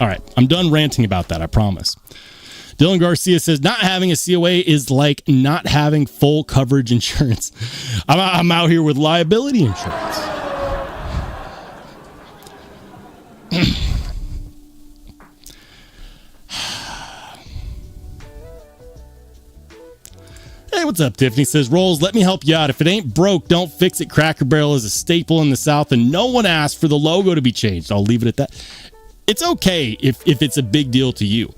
[SPEAKER 1] All right, I'm done ranting about that, I promise. Dylan Garcia says, not having a COA is like not having full coverage insurance. I'm out here with liability insurance. Hey, what's up, Tiffany? Says, Rolls, let me help you out. If it ain't broke, don't fix it. Cracker Barrel is a staple in the South, and no one asked for the logo to be changed. I'll leave it at that. It's okay if it's a big deal to you.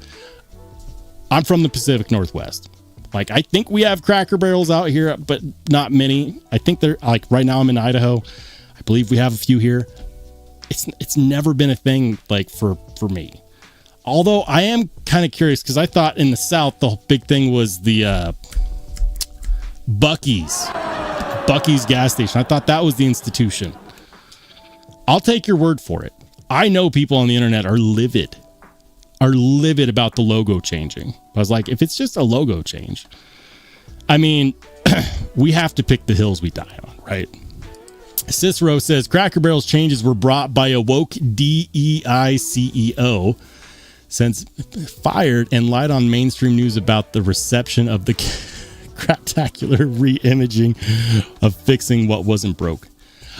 [SPEAKER 1] I'm from the Pacific Northwest. Like, I think we have Cracker Barrels out here, but not many. I think they're, like, right now I'm in Idaho. I believe we have a few here. It's never been a thing, like, for me. Although I am kind of curious, because I thought in the South the big thing was the Buc-ee's gas station. I thought that was the institution. I'll take your word for it. I know people on the internet are livid about the logo changing. I was like, if it's just a logo change, I mean, we have to pick the hills we die on, right? Cicero says, Cracker Barrel's changes were brought by a woke DEI CEO, since fired and lied on mainstream news about the reception of the craptacular re-imaging of fixing what wasn't broke.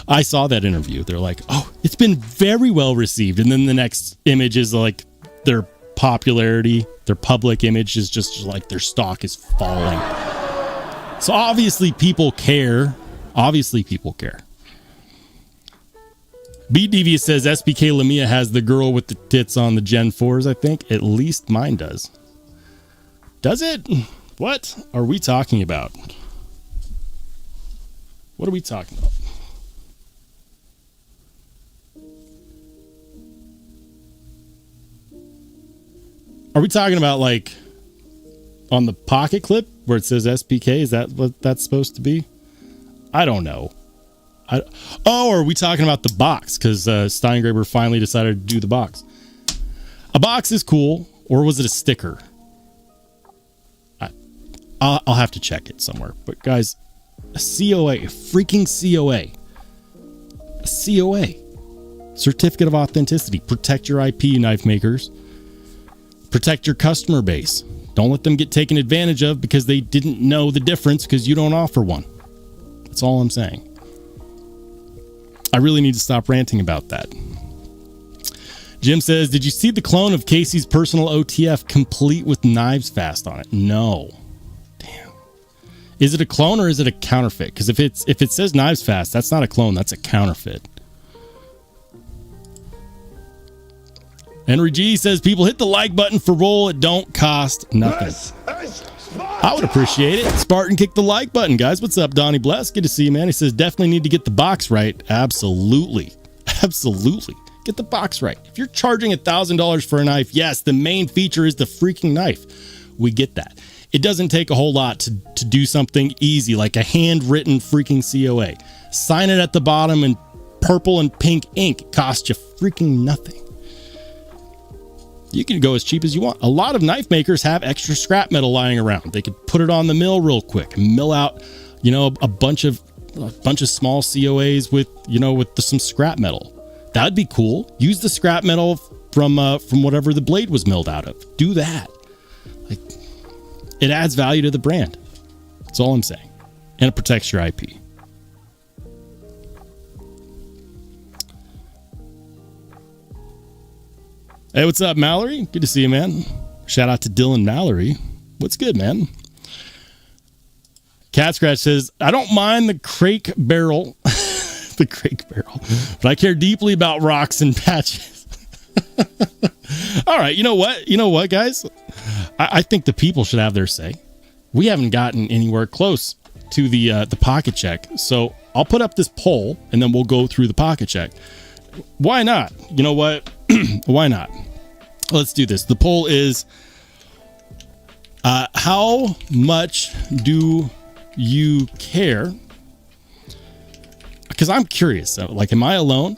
[SPEAKER 1] I saw that interview. They're like, oh, it's been very well received. And then the next image is like their popularity, their public image is just like their stock is falling. So obviously people care. B. Devious says SPK Lamia has the girl with the tits on the Gen 4s, I think. At least mine does. Does it? What are we talking about? What are we talking about? Are we talking about, like, on the pocket clip where it says SPK? Is that what that's supposed to be? I don't know. Or are we talking about the box? Because Steingraber finally decided to do the box. A box is cool. Or was it a sticker? I'll have to check it somewhere. But, guys, a COA, a freaking COA. A COA. Certificate of Authenticity. Protect your IP, knife makers. Protect your customer base. Don't let them get taken advantage of because they didn't know the difference because you don't offer one. That's all I'm saying. I really need to stop ranting about that. Jim says, did you see the clone of Casey's personal OTF complete with knives fast on it? No. Damn. Is it a clone or is it a counterfeit? Because if it says knives fast, that's not a clone, that's a counterfeit. Henry G says, people hit the like button for Roll. It don't cost nothing. I would appreciate it. Spartan, kick the like button, guys. What's up, Donnie Bless? Good to see you, man. He says, definitely need to get the box right. Absolutely. Absolutely. Get the box right. If you're charging $1,000 for a knife, yes, the main feature is the freaking knife. We get that. It doesn't take a whole lot to do something easy, like a handwritten freaking COA. Sign it at the bottom in purple and pink ink. It costs you freaking nothing. You can go as cheap as you want. A lot of knife makers have extra scrap metal lying around. They could put it on the mill real quick, mill out, a bunch of small COAs with some scrap metal. That'd be cool. Use the scrap metal from whatever the blade was milled out of. Do that. Like, it adds value to the brand. That's all I'm saying. And it protects your IP. Hey, what's up, Mallory? Good to see you, man. Shout out to Dylan Mallory. What's good, man? Cat Scratch says, I don't mind the crake barrel, the crake barrel, but I care deeply about rocks and patches. All right, you know what, guys? I think the people should have their say. We haven't gotten anywhere close to the pocket check, so I'll put up this poll and then we'll go through the pocket check. Why not? You know what? Why not? Let's do this. The poll is, how much do you care? Because I'm curious. Like, am I alone?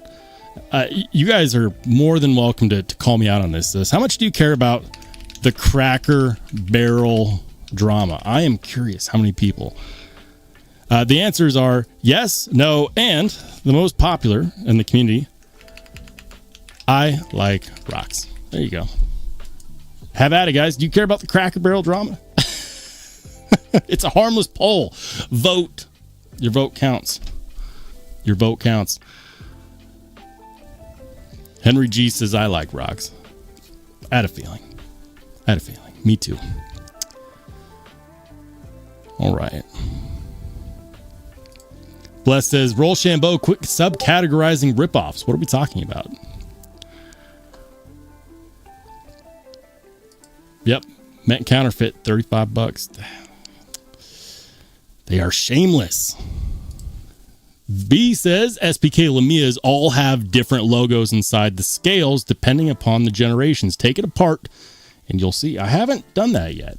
[SPEAKER 1] You guys are more than welcome to call me out on this. How much do you care about the Cracker Barrel drama? I am curious how many people. The answers are yes, no, and the most popular in the community, I like rocks. There you go. Have at it, guys. Do you care about the Cracker Barrel drama? It's a harmless poll. Vote. Your vote counts. Your vote counts. Henry G says, I like rocks. I had a feeling. Me too. All right. Bless says, Rollshambo, quick subcategorizing ripoffs. What are we talking about? Yep. Met counterfeit, $35. They are shameless. B says, SPK Lamias all have different logos inside the scales depending upon the generations. Take it apart and you'll see. I haven't done that yet.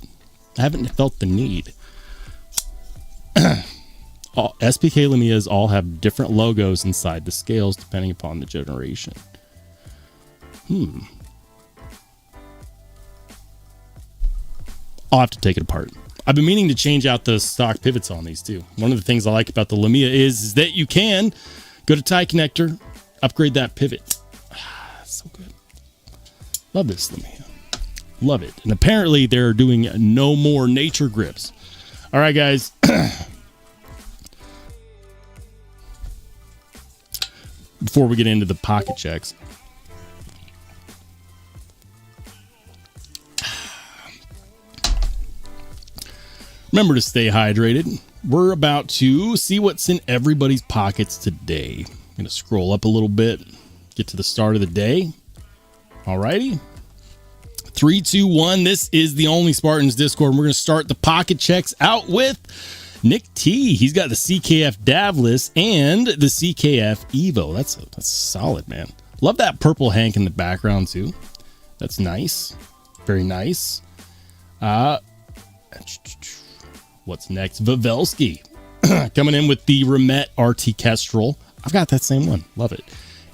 [SPEAKER 1] I haven't felt the need. SPK Lamias all have different logos inside the scales depending upon the generation. I'll have to take it apart. I've been meaning to change out the stock pivots on these too. One of the things I like about the Lamia is that you can go to tie connector, upgrade that pivot. So good. Love this Lamia. Love it. And apparently they're doing no more nature grips. All right, guys. Before we get into the pocket checks, remember to stay hydrated. We're about to see what's in everybody's pockets today. I'm going to scroll up a little bit, get to the start of the day. Alrighty. 3, 2, 1. This is the Only Spartans Discord. And we're going to start the pocket checks out with Nick T. He's got the CKF Davlis and the CKF Evo. That's solid, man. Love that purple Hank in the background too. That's nice. Very nice. What's next? Vavelsky coming in with the Remet RT Kestrel. I've got that same one. Love it.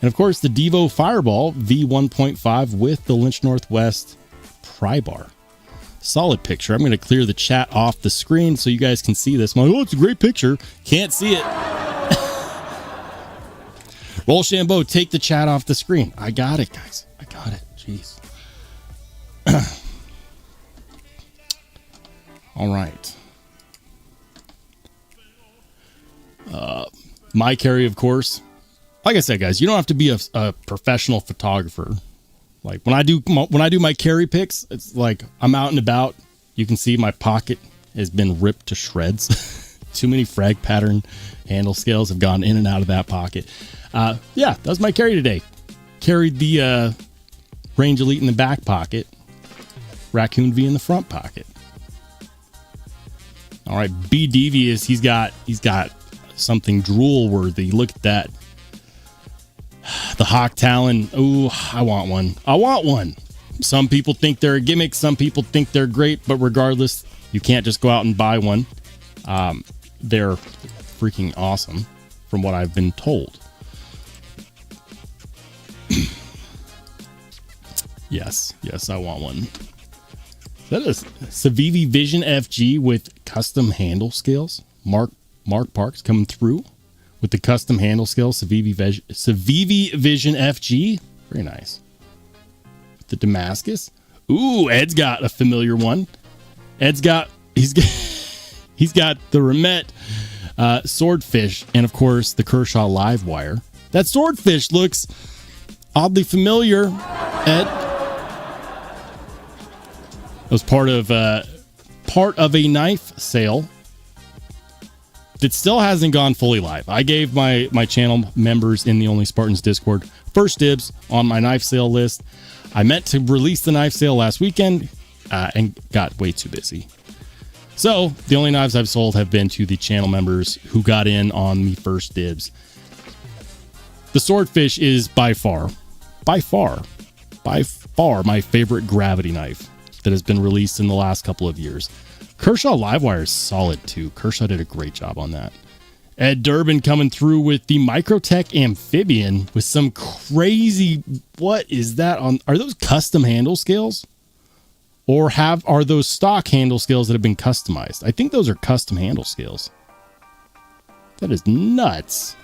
[SPEAKER 1] And of course, the Devo Fireball V1.5 with the Lynch Northwest pry bar. Solid picture. I'm going to clear the chat off the screen so you guys can see this. I'm like, oh, it's a great picture. Can't see it. Rollshambo, take the chat off the screen. I got it, guys. I got it. Jeez. All right. My carry, of course. Like I said, guys, you don't have to be a professional photographer. Like when I do my carry pics, it's like I'm out and about. You can see my pocket has been ripped to shreds. Too many frag pattern handle scales have gone in and out of that pocket. Yeah, that was my carry today. Carried the Range Elite in the back pocket, Raccoon V in the front pocket. All right, B Devious, he's got something drool worthy. Look at that. The Hawk Talon. Ooh, I want one. Some people think they're a gimmick. Some people think they're great. But regardless, you can't just go out and buy one. They're freaking awesome from what I've been told. Yes, I want one. That is Civivi Vision FG with custom handle scales. Mark Parks coming through with the custom handle scales. Civivi Vision FG. Very nice. With the Damascus. Ooh, Ed's got a familiar one. He's got the Remet Swordfish, and of course the Kershaw Live Wire. That Swordfish looks oddly familiar, Ed. was part of a knife sale that still hasn't gone fully live. I gave my channel members in the Only Spartans Discord first dibs on my knife sale list. I meant to release the knife sale last weekend and got way too busy. So the only knives I've sold have been to the channel members who got in on the first dibs. The Swordfish is by far my favorite gravity knife that has been released in the last couple of years. Kershaw Livewire is solid too. Kershaw did a great job on that. Ed Durbin coming through with the Microtech Amphibian with some crazy, what is that on? Are those custom handle scales? Or are those stock handle scales that have been customized? I think those are custom handle scales. That is nuts.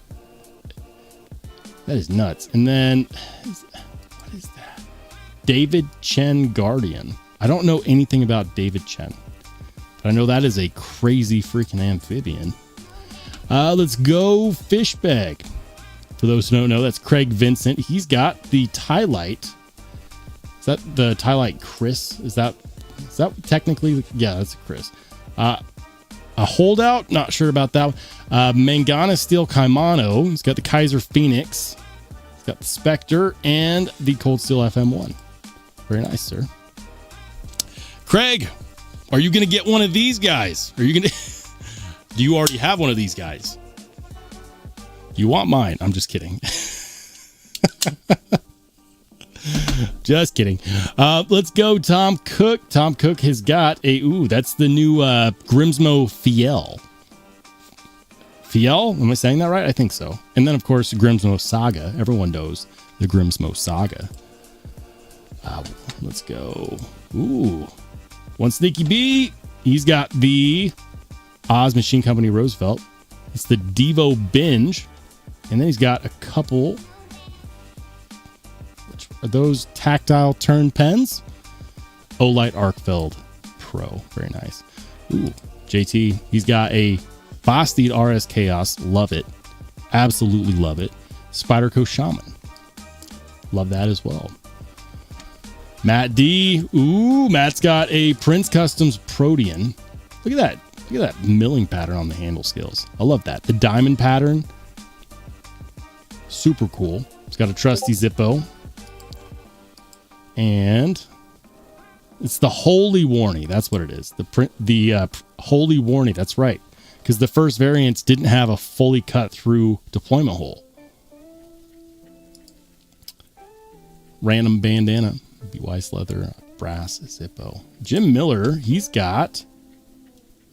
[SPEAKER 1] That is nuts. And then, what is that? David Chen Guardian. I don't know anything about David Chen. But I know that is a crazy freaking amphibian. Let's go fish bag. For those who don't know, that's Craig Vincent. He's got the Tylite. Is that the Tylite Chris? Is that technically? Yeah, that's a Chris. A holdout. Not sure about that one. Mangana Steel Kaimano. He's got the Kaiser Phoenix. He's got the Spectre and the Cold Steel FM1. Very nice, sir. Craig, are you going to get one of these guys? Are you going to? Do you already have one of these guys? Do you want mine? I'm just kidding. Just kidding. Let's go, Tom Cook. Tom Cook has got that's the new Grimsmo Fiel. Fiel? Am I saying that right? I think so. And then, of course, Grimsmo Saga. Everyone knows the Grimsmo Saga. Let's go. Ooh. One Sneaky B. He's got the Oz Machine Company Roosevelt. It's the Devo Binge. And then he's got a couple. Which are those tactile turn pens? Olight Arkfeld Pro. Very nice. Ooh. JT. He's got a Bastide RS Chaos. Love it. Absolutely love it. Spyderco Shaman. Love that as well. Matt D. Ooh, Matt's got a Prince Customs Protean. Look at that. Look at that milling pattern on the handle scales. I love that. The diamond pattern. Super cool. It's got a trusty Zippo. And it's the Holy Warnie. That's what it is. The Holy Warnie. That's right. Because the first variants didn't have a fully cut through deployment hole. Random bandana. Weiss leather, brass, Zippo. Jim Miller, he's got.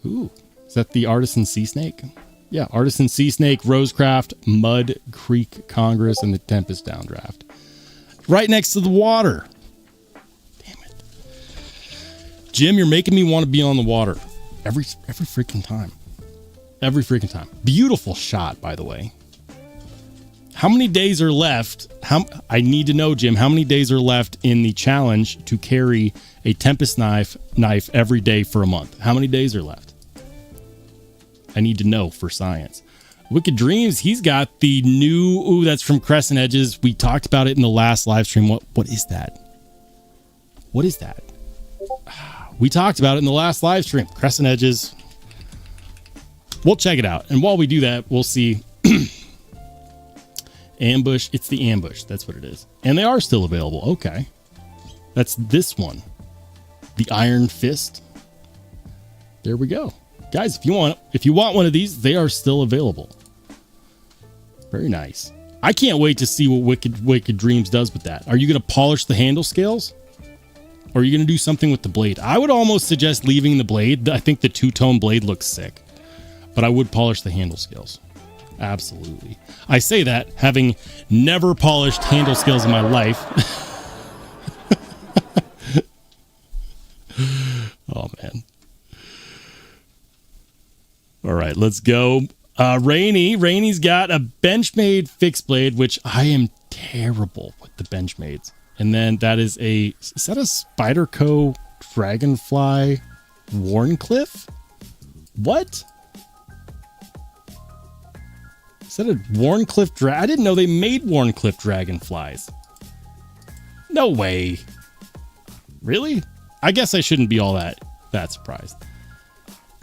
[SPEAKER 1] Ooh, is that the Artisan Sea Snake? Yeah, Artisan Sea Snake, Rosecraft, Mud Creek Congress, and the Tempest Downdraft. Right next to the water. Damn it. Jim, you're making me want to be on the water. Every freaking time. Every freaking time. Beautiful shot, by the way. How many days are left? I need to know, Jim, how many days are left in the challenge to carry a Tempest knife every day for a month? How many days are left? I need to know for science. Wicked Dreams, he's got the new, that's from Crescent Edges. We talked about it in the last live stream. What is that? What is that? We talked about it in the last live stream. Crescent Edges. We'll check it out. And while we do that, we'll see. Ambush. It's the Ambush. That's what it is. And they are still available. Okay. That's this one. The Iron Fist. There we go. Guys, if you want one of these, they are still available. Very nice. I can't wait to see what Wicked Dreams does with that. Are you going to polish the handle scales? Or are you going to do something with the blade? I would almost suggest leaving the blade. I think the two-tone blade looks sick. But I would polish the handle scales. Absolutely. I say that having never polished handle scales in my life. Oh, man. All right, let's go. Rainy's got a benchmade fixed blade, which I am terrible with the benchmades. And then that is a Spyderco Dragonfly Warncliffe? What? Is that a Warncliffe I didn't know they made Warncliffe Dragonflies. No way. Really? I guess I shouldn't be all that surprised.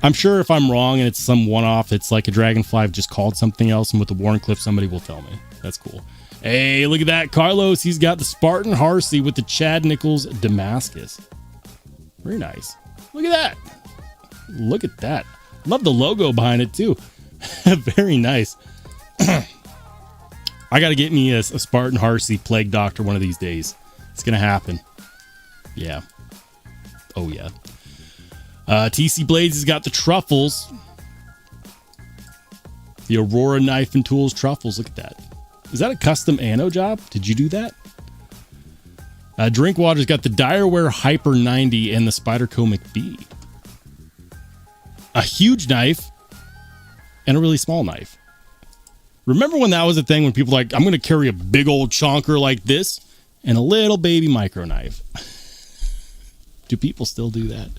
[SPEAKER 1] I'm sure if I'm wrong and it's some one-off, it's like a Dragonfly I've just called something else, and with the Warncliffe, somebody will tell me. That's cool. Hey, look at that. Carlos, he's got the Spartan Harsey with the Chad Nichols Damascus. Very nice. Look at that. Look at that. Love the logo behind it, too. Very nice. I got to get me a Spartan Harsey Plague Doctor one of these days. It's going to happen. Yeah. Oh, yeah. TC Blades has got the truffles. The Aurora Knife and Tools truffles. Look at that. Is that a custom anno job? Did you do that? Drinkwater's got the Direware Hyper 90 and the Spyderco McBee. A huge knife and a really small knife. Remember when that was a thing when people were like, I'm going to carry a big old chonker like this and a little baby micro knife. Do people still do that?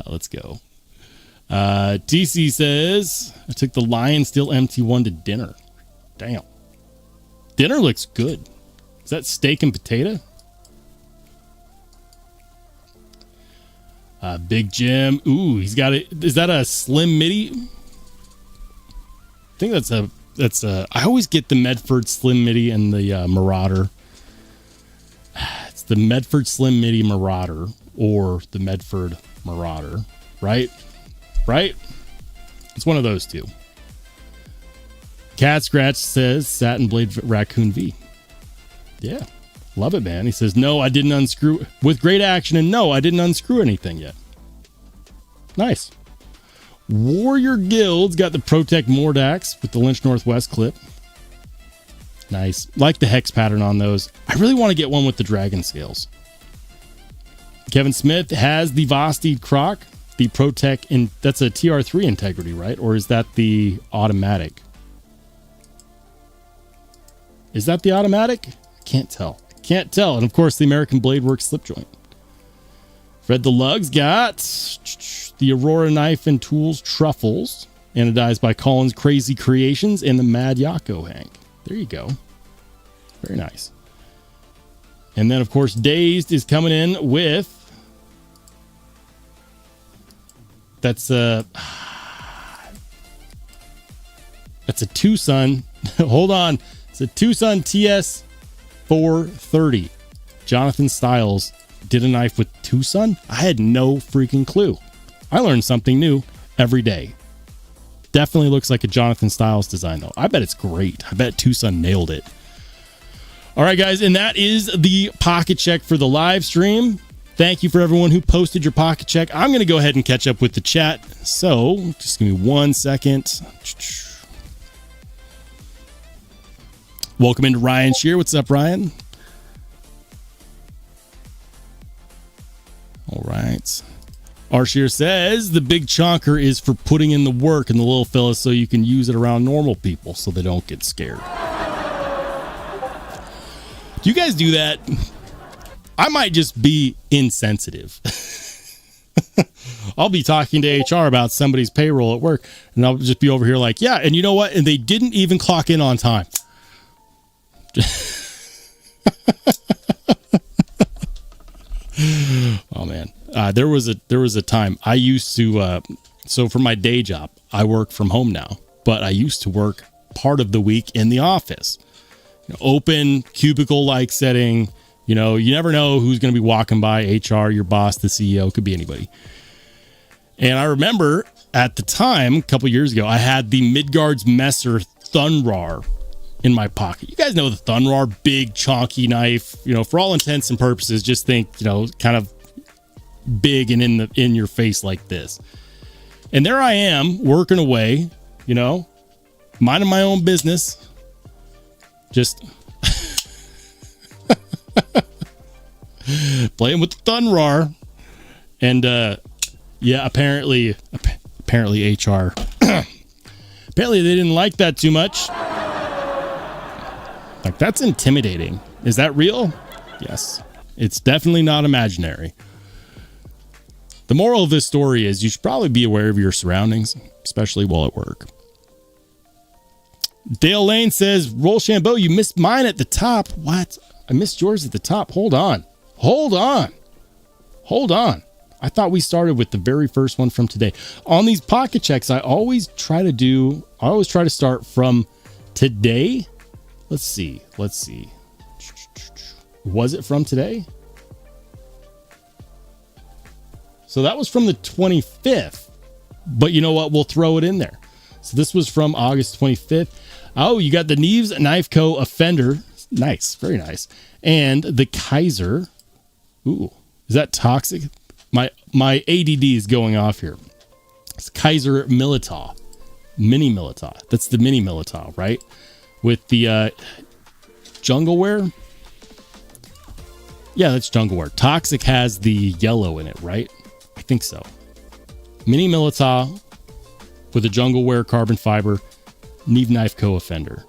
[SPEAKER 1] Let's go. TC says, I took the Lion Steel MT1 to dinner. Damn. Dinner looks good. Is that steak and potato? Big Jim. Ooh, he's got it. Is that a slim midi? I think that's a, I always get the Medford Slim Midi and the Marauder. It's the Medford Slim Midi Marauder or the Medford Marauder, right? Right? It's one of those two. Cat Scratch says Satin Blade Raccoon V. Yeah. Love it, man. He says, no, I didn't unscrew with great action. And no, I didn't unscrew anything yet. Nice. Warrior Guild's got the ProTech Mordax with the Lynch Northwest clip. Nice. Like the hex pattern on those. I really want to get one with the dragon scales. Kevin Smith has the Vosti Croc, the ProTech, and that's a TR3 integrity, right? Or is that the automatic? Is that the automatic? Can't tell. Can't tell. And of course, the American Blade Works slip joint. Fred the Lug's got the Aurora Knife and Tools Truffles, anodized by Collins Crazy Creations, and the Mad Yako Hank. There you go. Very nice. And then, of course, Dazed is coming in with... That's a Tucson. Hold on. It's a Tucson TS 430. Jonathan Stiles did a knife with Tucson. I had no freaking clue. I learned something new every day. Definitely looks like a Jonathan Stiles design, though. I bet it's great. I bet Tucson nailed it. All right, guys, and that is the pocket check for the live stream. Thank you for everyone who posted your pocket check. I'm going to go ahead and catch up with the chat. So just give me 1 second. Welcome into Ryan Shear. What's up, Ryan? All right. R. Shear says the big chonker is for putting in the work in the little fellas so you can use it around normal people so they don't get scared. Do you guys do that? I might just be insensitive. I'll be talking to HR about somebody's payroll at work, and I'll just be over here like, yeah, and you know what? And they didn't even clock in on time. Oh, man. There was a time I used to, so for my day job, I work from home now, but I used to work part of the week in the office. Open cubicle-like setting. You know, you never know who's going to be walking by. HR, your boss, the CEO, could be anybody. And I remember at the time, a couple years ago, I had the Midgards Messer Thunrar in my pocket. You guys know the Thunrar, big, chonky knife. You know, for all intents and purposes, just think, you know, kind of big and in your face like this. And there I am working away, you know, minding my own business. Just playing with the Thunrar. And yeah, apparently HR apparently they didn't like that too much. Like, that's intimidating. Is that real? Yes. It's definitely not imaginary. The moral of this story is you should probably be aware of your surroundings, especially while at work. Dale Lane says, Rollshambo, you missed mine at the top. What? I missed yours at the top. Hold on. Hold on. I thought we started with the very first one from today. On these pocket checks, I always try to start from today. Let's see. Was it from today? So that was from the 25th. But you know what? We'll throw it in there. So this was from August 25th. Oh, you got the Knives Knife Co. Offender. Nice. Very nice. And the Kaiser. Ooh, is that toxic? My ADD is going off here. It's Kaiser Militao. Mini Militao. That's the Mini Militao, right? With the jungleware. Yeah, that's jungleware. Toxic has the yellow in it, right? I think so. Mini Militao with a jungleware carbon fiber Knives Knife Co. Offender.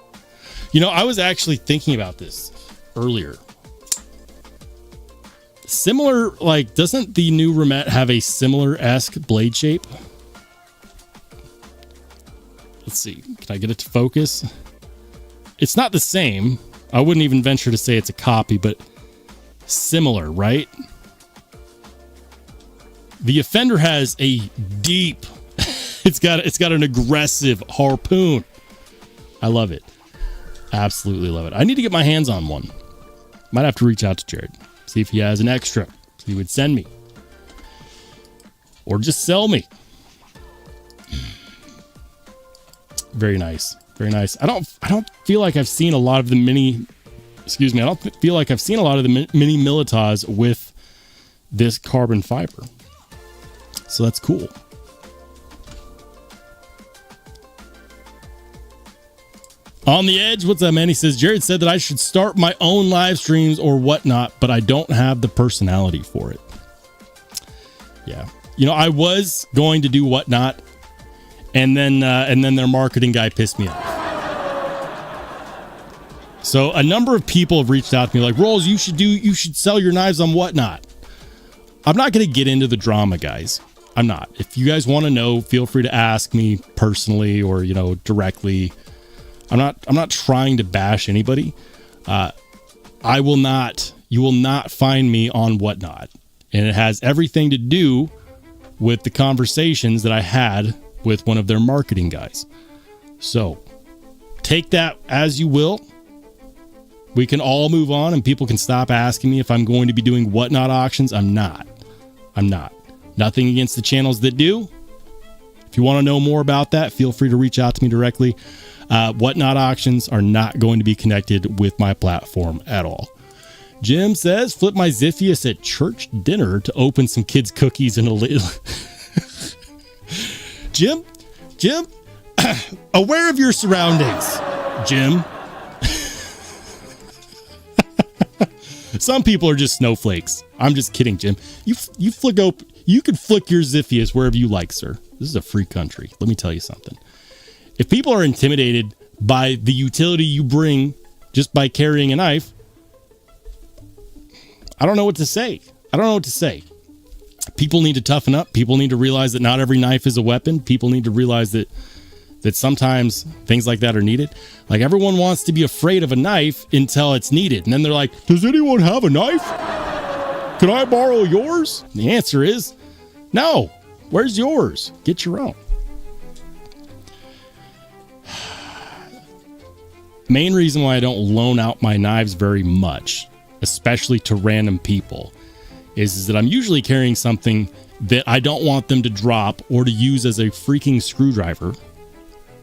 [SPEAKER 1] You know, I was actually thinking about this earlier. Similar, like, doesn't the new Remet have a similar-esque blade shape? Let's see. Can I get it to focus? It's not the same. I wouldn't even venture to say it's a copy, but similar, right? The Offender has a deep, it's got an aggressive harpoon. I love it. Absolutely love it. I need to get my hands on one. Might have to reach out to Jared. See if he has an extra. So he would send me. Or just sell me. Very nice. Very nice. I don't feel like I've seen a lot of the mini, excuse me, I don't feel like I've seen a lot of the mini Militas with this carbon fiber. So that's cool. On the Edge, what's up, man? He says, Jared said that I should start my own live streams or whatnot, but I don't have the personality for it. Yeah. You know, I was going to do whatnot, and then their marketing guy pissed me off. So a number of people have reached out to me like, Rolls, you should sell your knives on whatnot. I'm not going to get into the drama, guys. I'm not. If you guys want to know, feel free to ask me personally or, you know, directly. I'm not trying to bash anybody. You will not find me on whatnot. And it has everything to do with the conversations that I had with one of their marketing guys. So take that as you will. We can all move on and people can stop asking me if I'm going to be doing whatnot auctions. I'm not. Nothing against the channels that do. If you want to know more about that, feel free to reach out to me directly. Whatnot auctions are not going to be connected with my platform at all. Jim says, flip my Ziphius at church dinner to open some kids' cookies in a little. Jim, aware of your surroundings, Jim. Some people are just snowflakes. I'm just kidding, Jim. You can flick your Ziphius wherever you like, sir. This is a free country. Let me tell you something. If people are intimidated by the utility you bring just by carrying a knife, I don't know what to say. People need to toughen up. People need to realize that not every knife is a weapon. People need to realize that sometimes things like that are needed. Like, everyone wants to be afraid of a knife until it's needed. And then they're like, does anyone have a knife? Can I borrow yours? And the answer is no. Where's yours? Get your own. Main reason why I don't loan out my knives very much, especially to random people, is that I'm usually carrying something that I don't want them to drop or to use as a freaking screwdriver.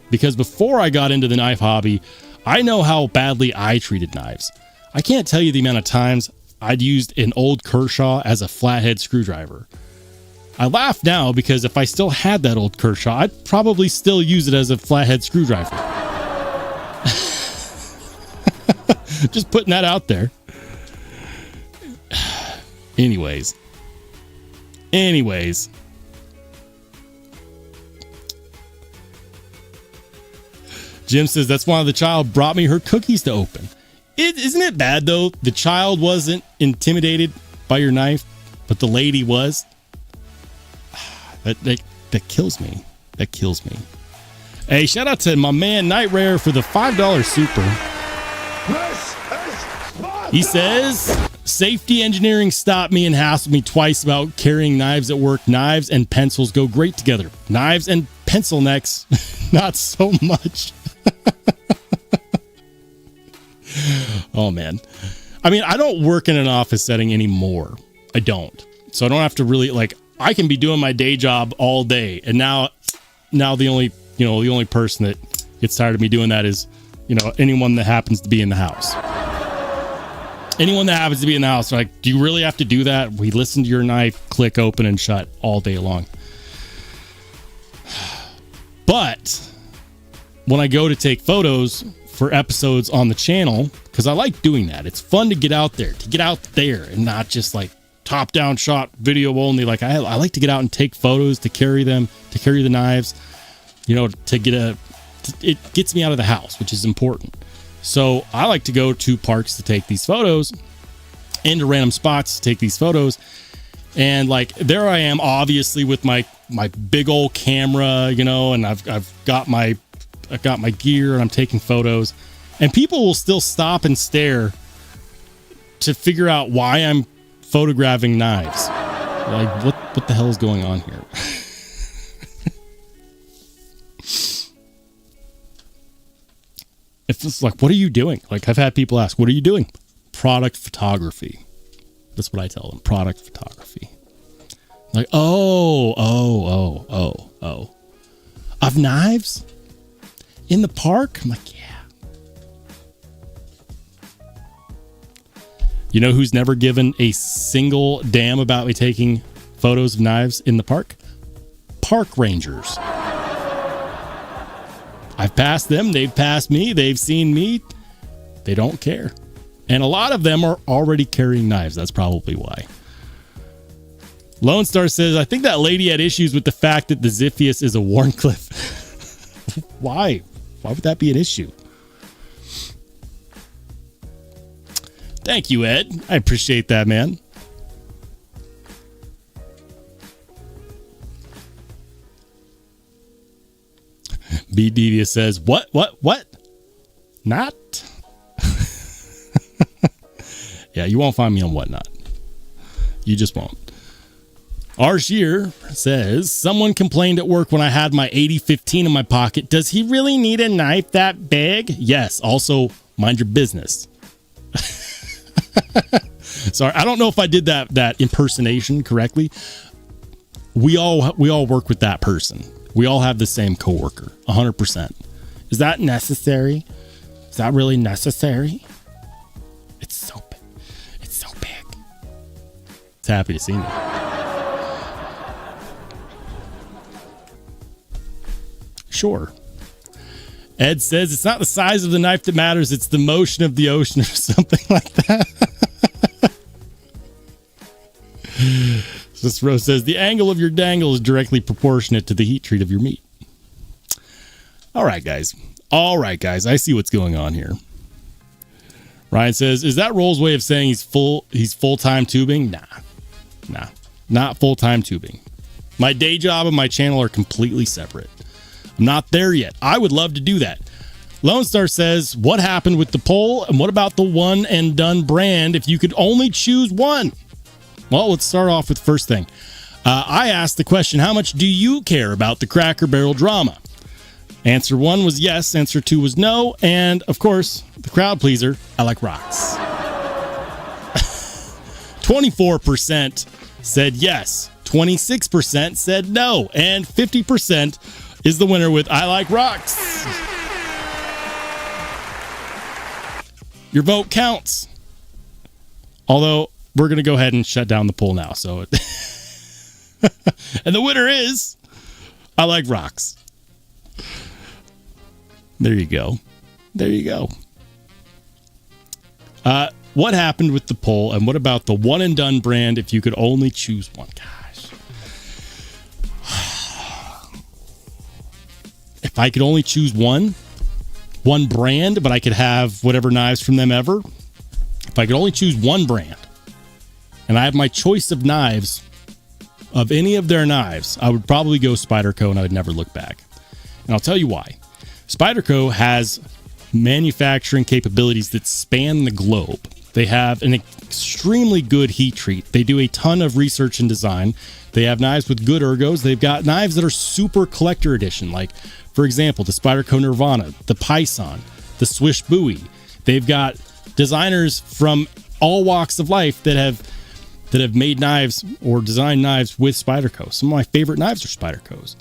[SPEAKER 1] Because before I got into the knife hobby, I know how badly I treated knives. I can't tell you the amount of times I'd used an old Kershaw as a flathead screwdriver. I laugh now because if I still had that old Kershaw, I'd probably still use it as a flathead screwdriver. Just putting that out there. Anyways. Jim says, that's why the child brought me her cookies to open. Isn't it bad, though? The child wasn't intimidated by your knife, but the lady was. That kills me. That kills me. Hey, shout out to my man Night Rare for the $5 super. He says, Safety engineering stopped me and hassled me twice about carrying knives at work. Knives and pencils go great together. Knives and pencil necks, not so much. Oh, man. I mean, I don't work in an office setting anymore. I don't. So I don't have to really, like, I can be doing my day job all day. And now the only person that gets tired of me doing that is, anyone that happens to be in the house. Anyone that happens to be in the house, like, do you really have to do that? We listen to your knife click open and shut all day long. But when I go to take photos for episodes on the channel, because I like doing that. It's fun to get out there and not just like top down shot video only. Like I like to get out and take photos, to carry the knives, it gets me out of the house, which is important. So I like to go to parks to take these photos and to random spots to take these photos. And like, there I am, obviously with my big old camera, and I've got my gear and I'm taking photos, and people will still stop and stare to figure out why I'm photographing knives. Like, what the hell is going on here? It's just like, what are you doing? Like, I've had people ask, what are you doing? Product photography. That's what I tell them. Product photography. Like, oh. Of knives? In the park? I'm like, yeah. You know who's never given a single damn about me taking photos of knives in the park? Park rangers. I've passed them. They've passed me. They've seen me. They don't care. And a lot of them are already carrying knives. That's probably why. Lone Star says, I think that lady had issues with the fact that the Ziphius is a Wharncliffe. Why? Why would that be an issue? Thank you, Ed. I appreciate that, man. B. Devious says, what? Not? Yeah, you won't find me on Whatnot. You just won't. Arshier says, someone complained at work when I had my 8015 in my pocket. Does he really need a knife that big? Yes. Also, mind your business. Sorry, I don't know if I did that impersonation correctly. We all work with that person. We all have the same coworker, 100%. Is that necessary? Is that really necessary? It's so big. It's so big. It's happy to see me. Sure. Ed says it's not the size of the knife that matters, it's the motion of the ocean or something like that. This Rose says the angle of your dangle is directly proportionate to the heat treat of your meat. All right, guys. I see what's going on here. Ryan says, is that Roll's way of saying he's full-time tubing? Nah, not full-time tubing. My day job and my channel are completely separate. I'm not there yet. I would love to do that. Lone Star says, what happened with the poll? And what about the one and done brand if you could only choose one? Well, let's start off with the first thing. I asked the question, how much do you care about the Cracker Barrel drama? Answer 1 was yes. Answer 2 was no. And, of course, the crowd pleaser, I like rocks. 24% said yes. 26% said no. And 50% is the winner with I like rocks. Your vote counts. Although, we're going to go ahead and shut down the poll now. So, and the winner is I like rocks. There you go. What happened with the poll, and what about the one and done brand if you could only choose one? Gosh. If I could only choose one brand, but I could have whatever knives from them ever. If I could only choose one brand, and I have my choice of knives, of any of their knives, I would probably go Spyderco, and I would never look back. And I'll tell you why. Spyderco has manufacturing capabilities that span the globe. They have an extremely good heat treat. They do a ton of research and design. They have knives with good ergos. They've got knives that are super collector edition, like, for example, the Spyderco Nirvana, the Python, the Swish Bowie. They've got designers from all walks of life that have made knives or designed knives with Spyderco. Some of my favorite knives are Spydercos.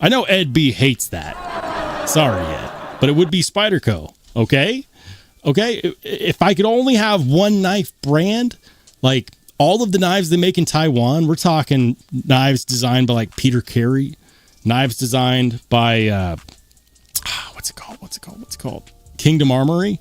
[SPEAKER 1] I know Ed B hates that. Sorry, Ed. But it would be Spyderco, okay? Okay? If I could only have one knife brand, like all of the knives they make in Taiwan, we're talking knives designed by like Peter Carey, knives designed by, what's it called? Kingdom Armory.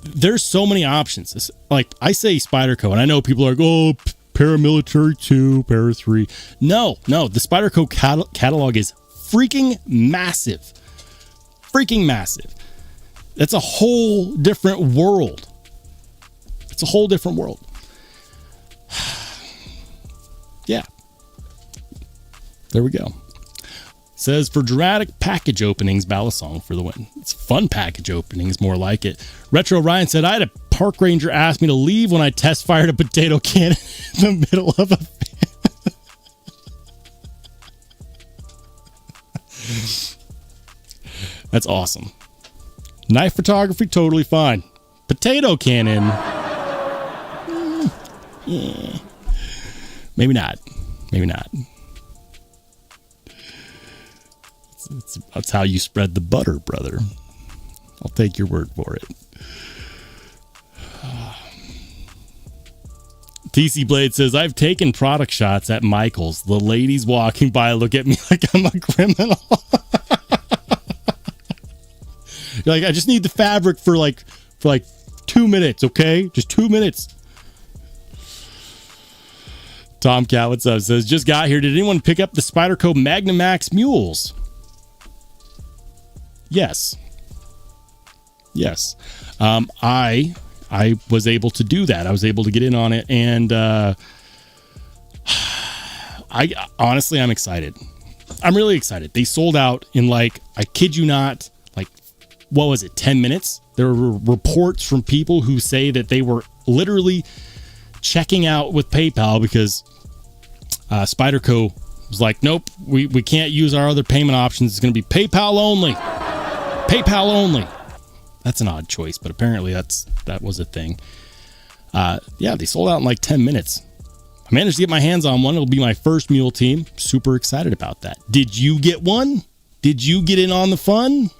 [SPEAKER 1] There's so many options. It's like, I say Spyderco, and I know people are like, oh, paramilitary 2, para 3. No, the Spyderco catalog is freaking massive. Freaking massive. That's a whole different world. It's a whole different world. Yeah. There we go. Says for dramatic package openings, Balisong for the win. It's fun package openings, more like it. Retro Ryan said, I had a park ranger ask me to leave when I test fired a potato cannon in the middle of a That's awesome. Knife photography, totally fine. Potato cannon. Yeah. Maybe not. That's how you spread the butter, brother. I'll take your word for it. TC Blade says, I've taken product shots at Michael's. The ladies walking by look at me like I'm a criminal. You're like, I just need the fabric for like 2 minutes, okay? Just 2 minutes. Tomcat, what's up? Says, just got here. Did anyone pick up the Spyderco Magnamax mules? Yes. I was able to do that. I was able to get in on it, and I'm excited. I'm really excited. They sold out in I kid you not, what was it, 10 minutes? There were reports from people who say that they were literally checking out with PayPal because Spyderco was like, nope, we can't use our other payment options. It's going to be PayPal only. PayPal only. That's an odd choice, but apparently that was a thing. Yeah, they sold out in 10 minutes. I managed to get my hands on one. It'll be my first mule team. Super excited about that. Did you get one? Did you get in on the fun?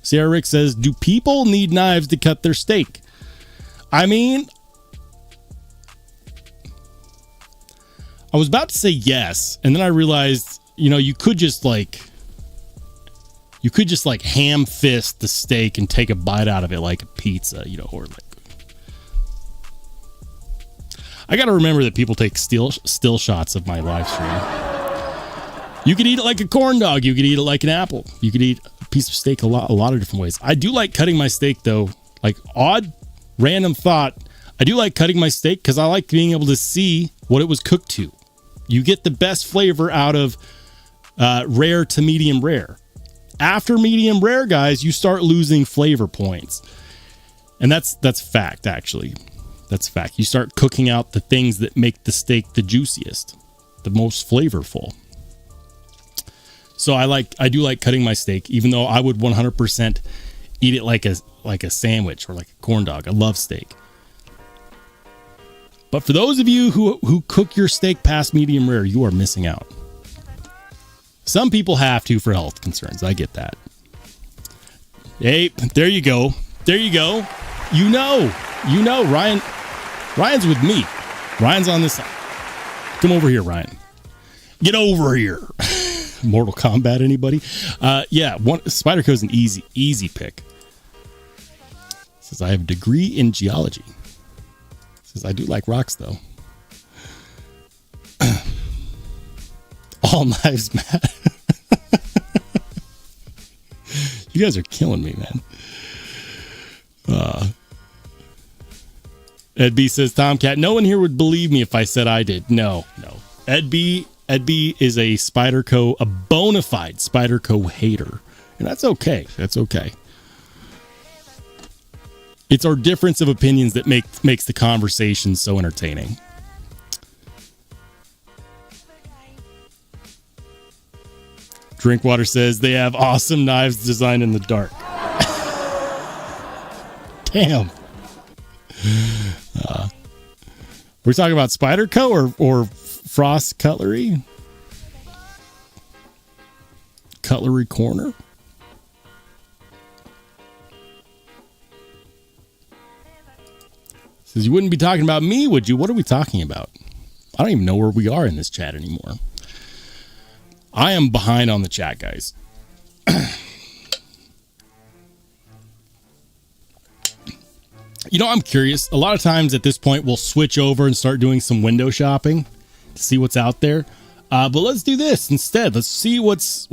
[SPEAKER 1] Sierra Rick says, do people need knives to cut their steak? I mean, I was about to say yes, and then I realized, you could just ham fist the steak and take a bite out of it like a pizza, or I got to remember that people take still shots of my live stream. You could eat it like a corn dog. You could eat it like an apple. You could eat a piece of steak a lot of different ways. I do like cutting my steak, though. Odd, random thought. I do like cutting my steak because I like being able to see what it was cooked to. You get the best flavor out of rare to medium rare. After medium rare, guys, you start losing flavor points. And that's fact, actually. That's fact. You start cooking out the things that make the steak the juiciest, the most flavorful. So I do like cutting my steak, even though I would 100% eat it like a sandwich or like a corn dog. I love steak. But for those of you who cook your steak past medium rare, you are missing out. Some people have to for health concerns. I get that. Hey, there you go. You know, Ryan's with me. Ryan's on this side. Come over here, Ryan. Get over here. Mortal Kombat, anybody? Yeah, Spyderco's an easy pick. Says, I have a degree in geology. Says, I do like rocks, though. All knives matter. You guys are killing me, man. Ed B says, Tomcat, no one here would believe me if I said I did. No. Ed B is a Spyderco, a bona fide Spyderco hater. And that's okay. It's our difference of opinions that makes the conversation so entertaining. Drinkwater says they have awesome knives designed in the dark. Damn. We're talking about Spyderco or Frost Cutlery? Cutlery Corner? Says you wouldn't be talking about me, would you? What are we talking about? I don't even know where we are in this chat anymore. I am behind on the chat, guys. You know, I'm curious. A lot of times at this point, we'll switch over and start doing some window shopping to see what's out there. But let's do this instead. Let's see what's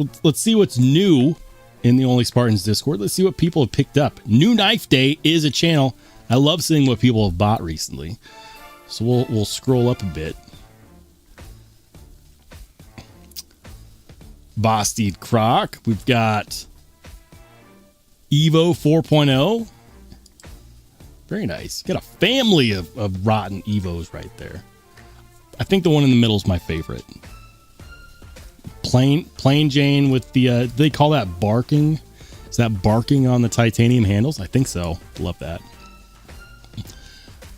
[SPEAKER 1] new in the Only Spartans Discord. Let's see what people have picked up. New Knife Day is a channel. I love seeing what people have bought recently. So we'll scroll up a bit. Bastide Croc. We've got Evo 4.0. Very nice. Got a family of rotten Evos right there. I think the one in the middle is my favorite. Plain Jane with the, they call that barking. Is that barking on the titanium handles? I think so. Love that.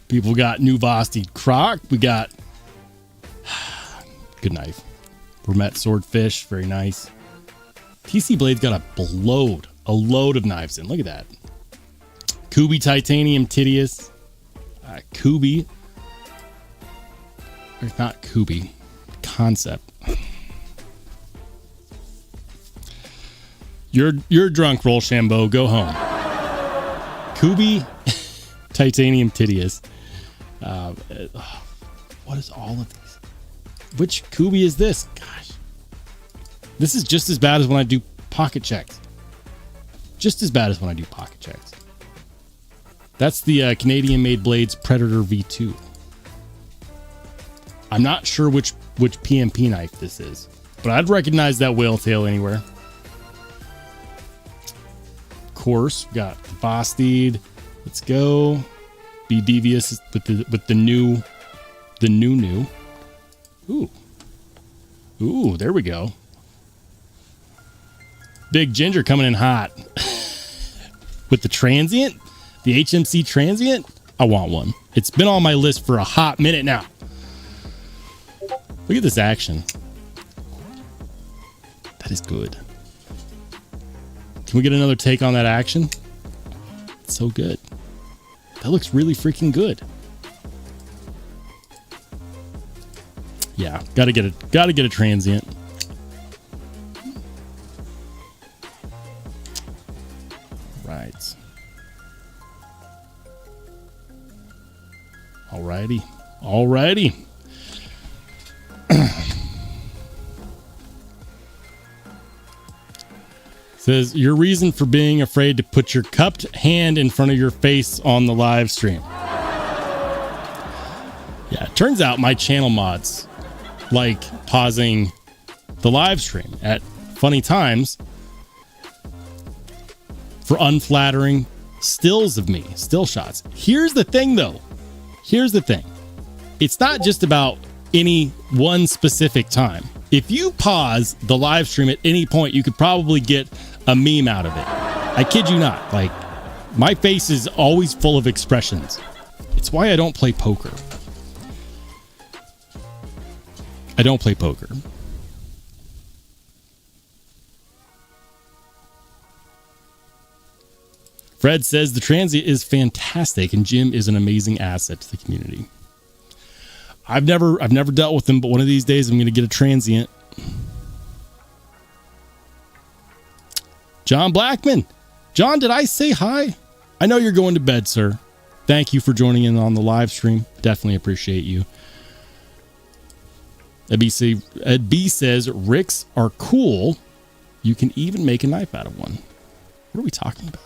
[SPEAKER 1] People got new Bastide Croc. We got good knife. Vermet Swordfish. Very nice. TC Blade's got a load of knives in. Look at that. Kubi Titanium Titius. Kubi. Or not Kubi. Concept. You're drunk, Rollshambo. Go home. Kubi Titanium Titius. What is all of these? Which Kubi is this? Gosh. This is just as bad as when I do pocket checks. Just as bad as when I do pocket checks. That's the Canadian-made Blades Predator V2. I'm not sure which PMP knife this is, but I'd recognize that whale tail anywhere. Of course, we got the Bastide. Let's go. Be devious with the new. Ooh, there we go. Big Ginger coming in hot. With the Transient. The HMC Transient, I want one. It's been on my list for a hot minute now. Look at this action. That is good. Can we get another take on that action? It's so good. That looks really freaking good. Yeah, gotta get a Transient. Right. Alrighty. Says your reason for being afraid to put your cupped hand in front of your face on the live stream. Yeah, it turns out my channel mods like pausing the live stream at funny times for unflattering stills of me, still shots. Here's the thing, though. It's not just about any one specific time. If you pause the live stream at any point, you could probably get a meme out of it. I kid you not. Like, my face is always full of expressions. It's why I don't play poker. Fred says the Transient is fantastic and Jim is an amazing asset to the community. I've never dealt with them, but one of these days I'm going to get a Transient. John Blackman. John, did I say hi? I know you're going to bed, sir. Thank you for joining in on the live stream. Definitely appreciate you. Ed B says, Ricks are cool. You can even make a knife out of one. What are we talking about?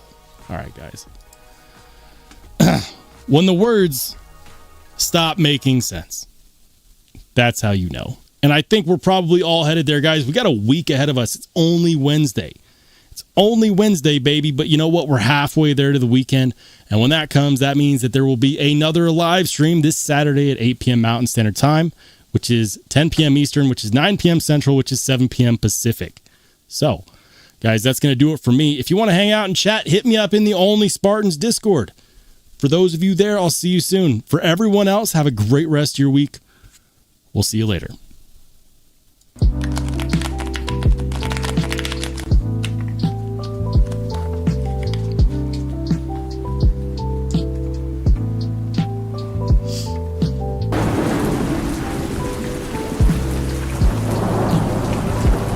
[SPEAKER 1] All right, guys. When the words stop making sense, that's how you know. And I think we're probably all headed there, guys. We got a week ahead of us. It's only Wednesday. It's only Wednesday, baby, but you know what? We're halfway there to the weekend. And when that comes, that means that there will be another live stream this Saturday at 8 p.m. Mountain Standard Time, which is 10 p.m. Eastern, which is 9 p.m. Central, which is 7 p.m. Pacific. So, guys, that's going to do it for me. If you want to hang out and chat, hit me up in the Only Spartans Discord. For those of you there, I'll see you soon. For everyone else, have a great rest of your week. We'll see you later.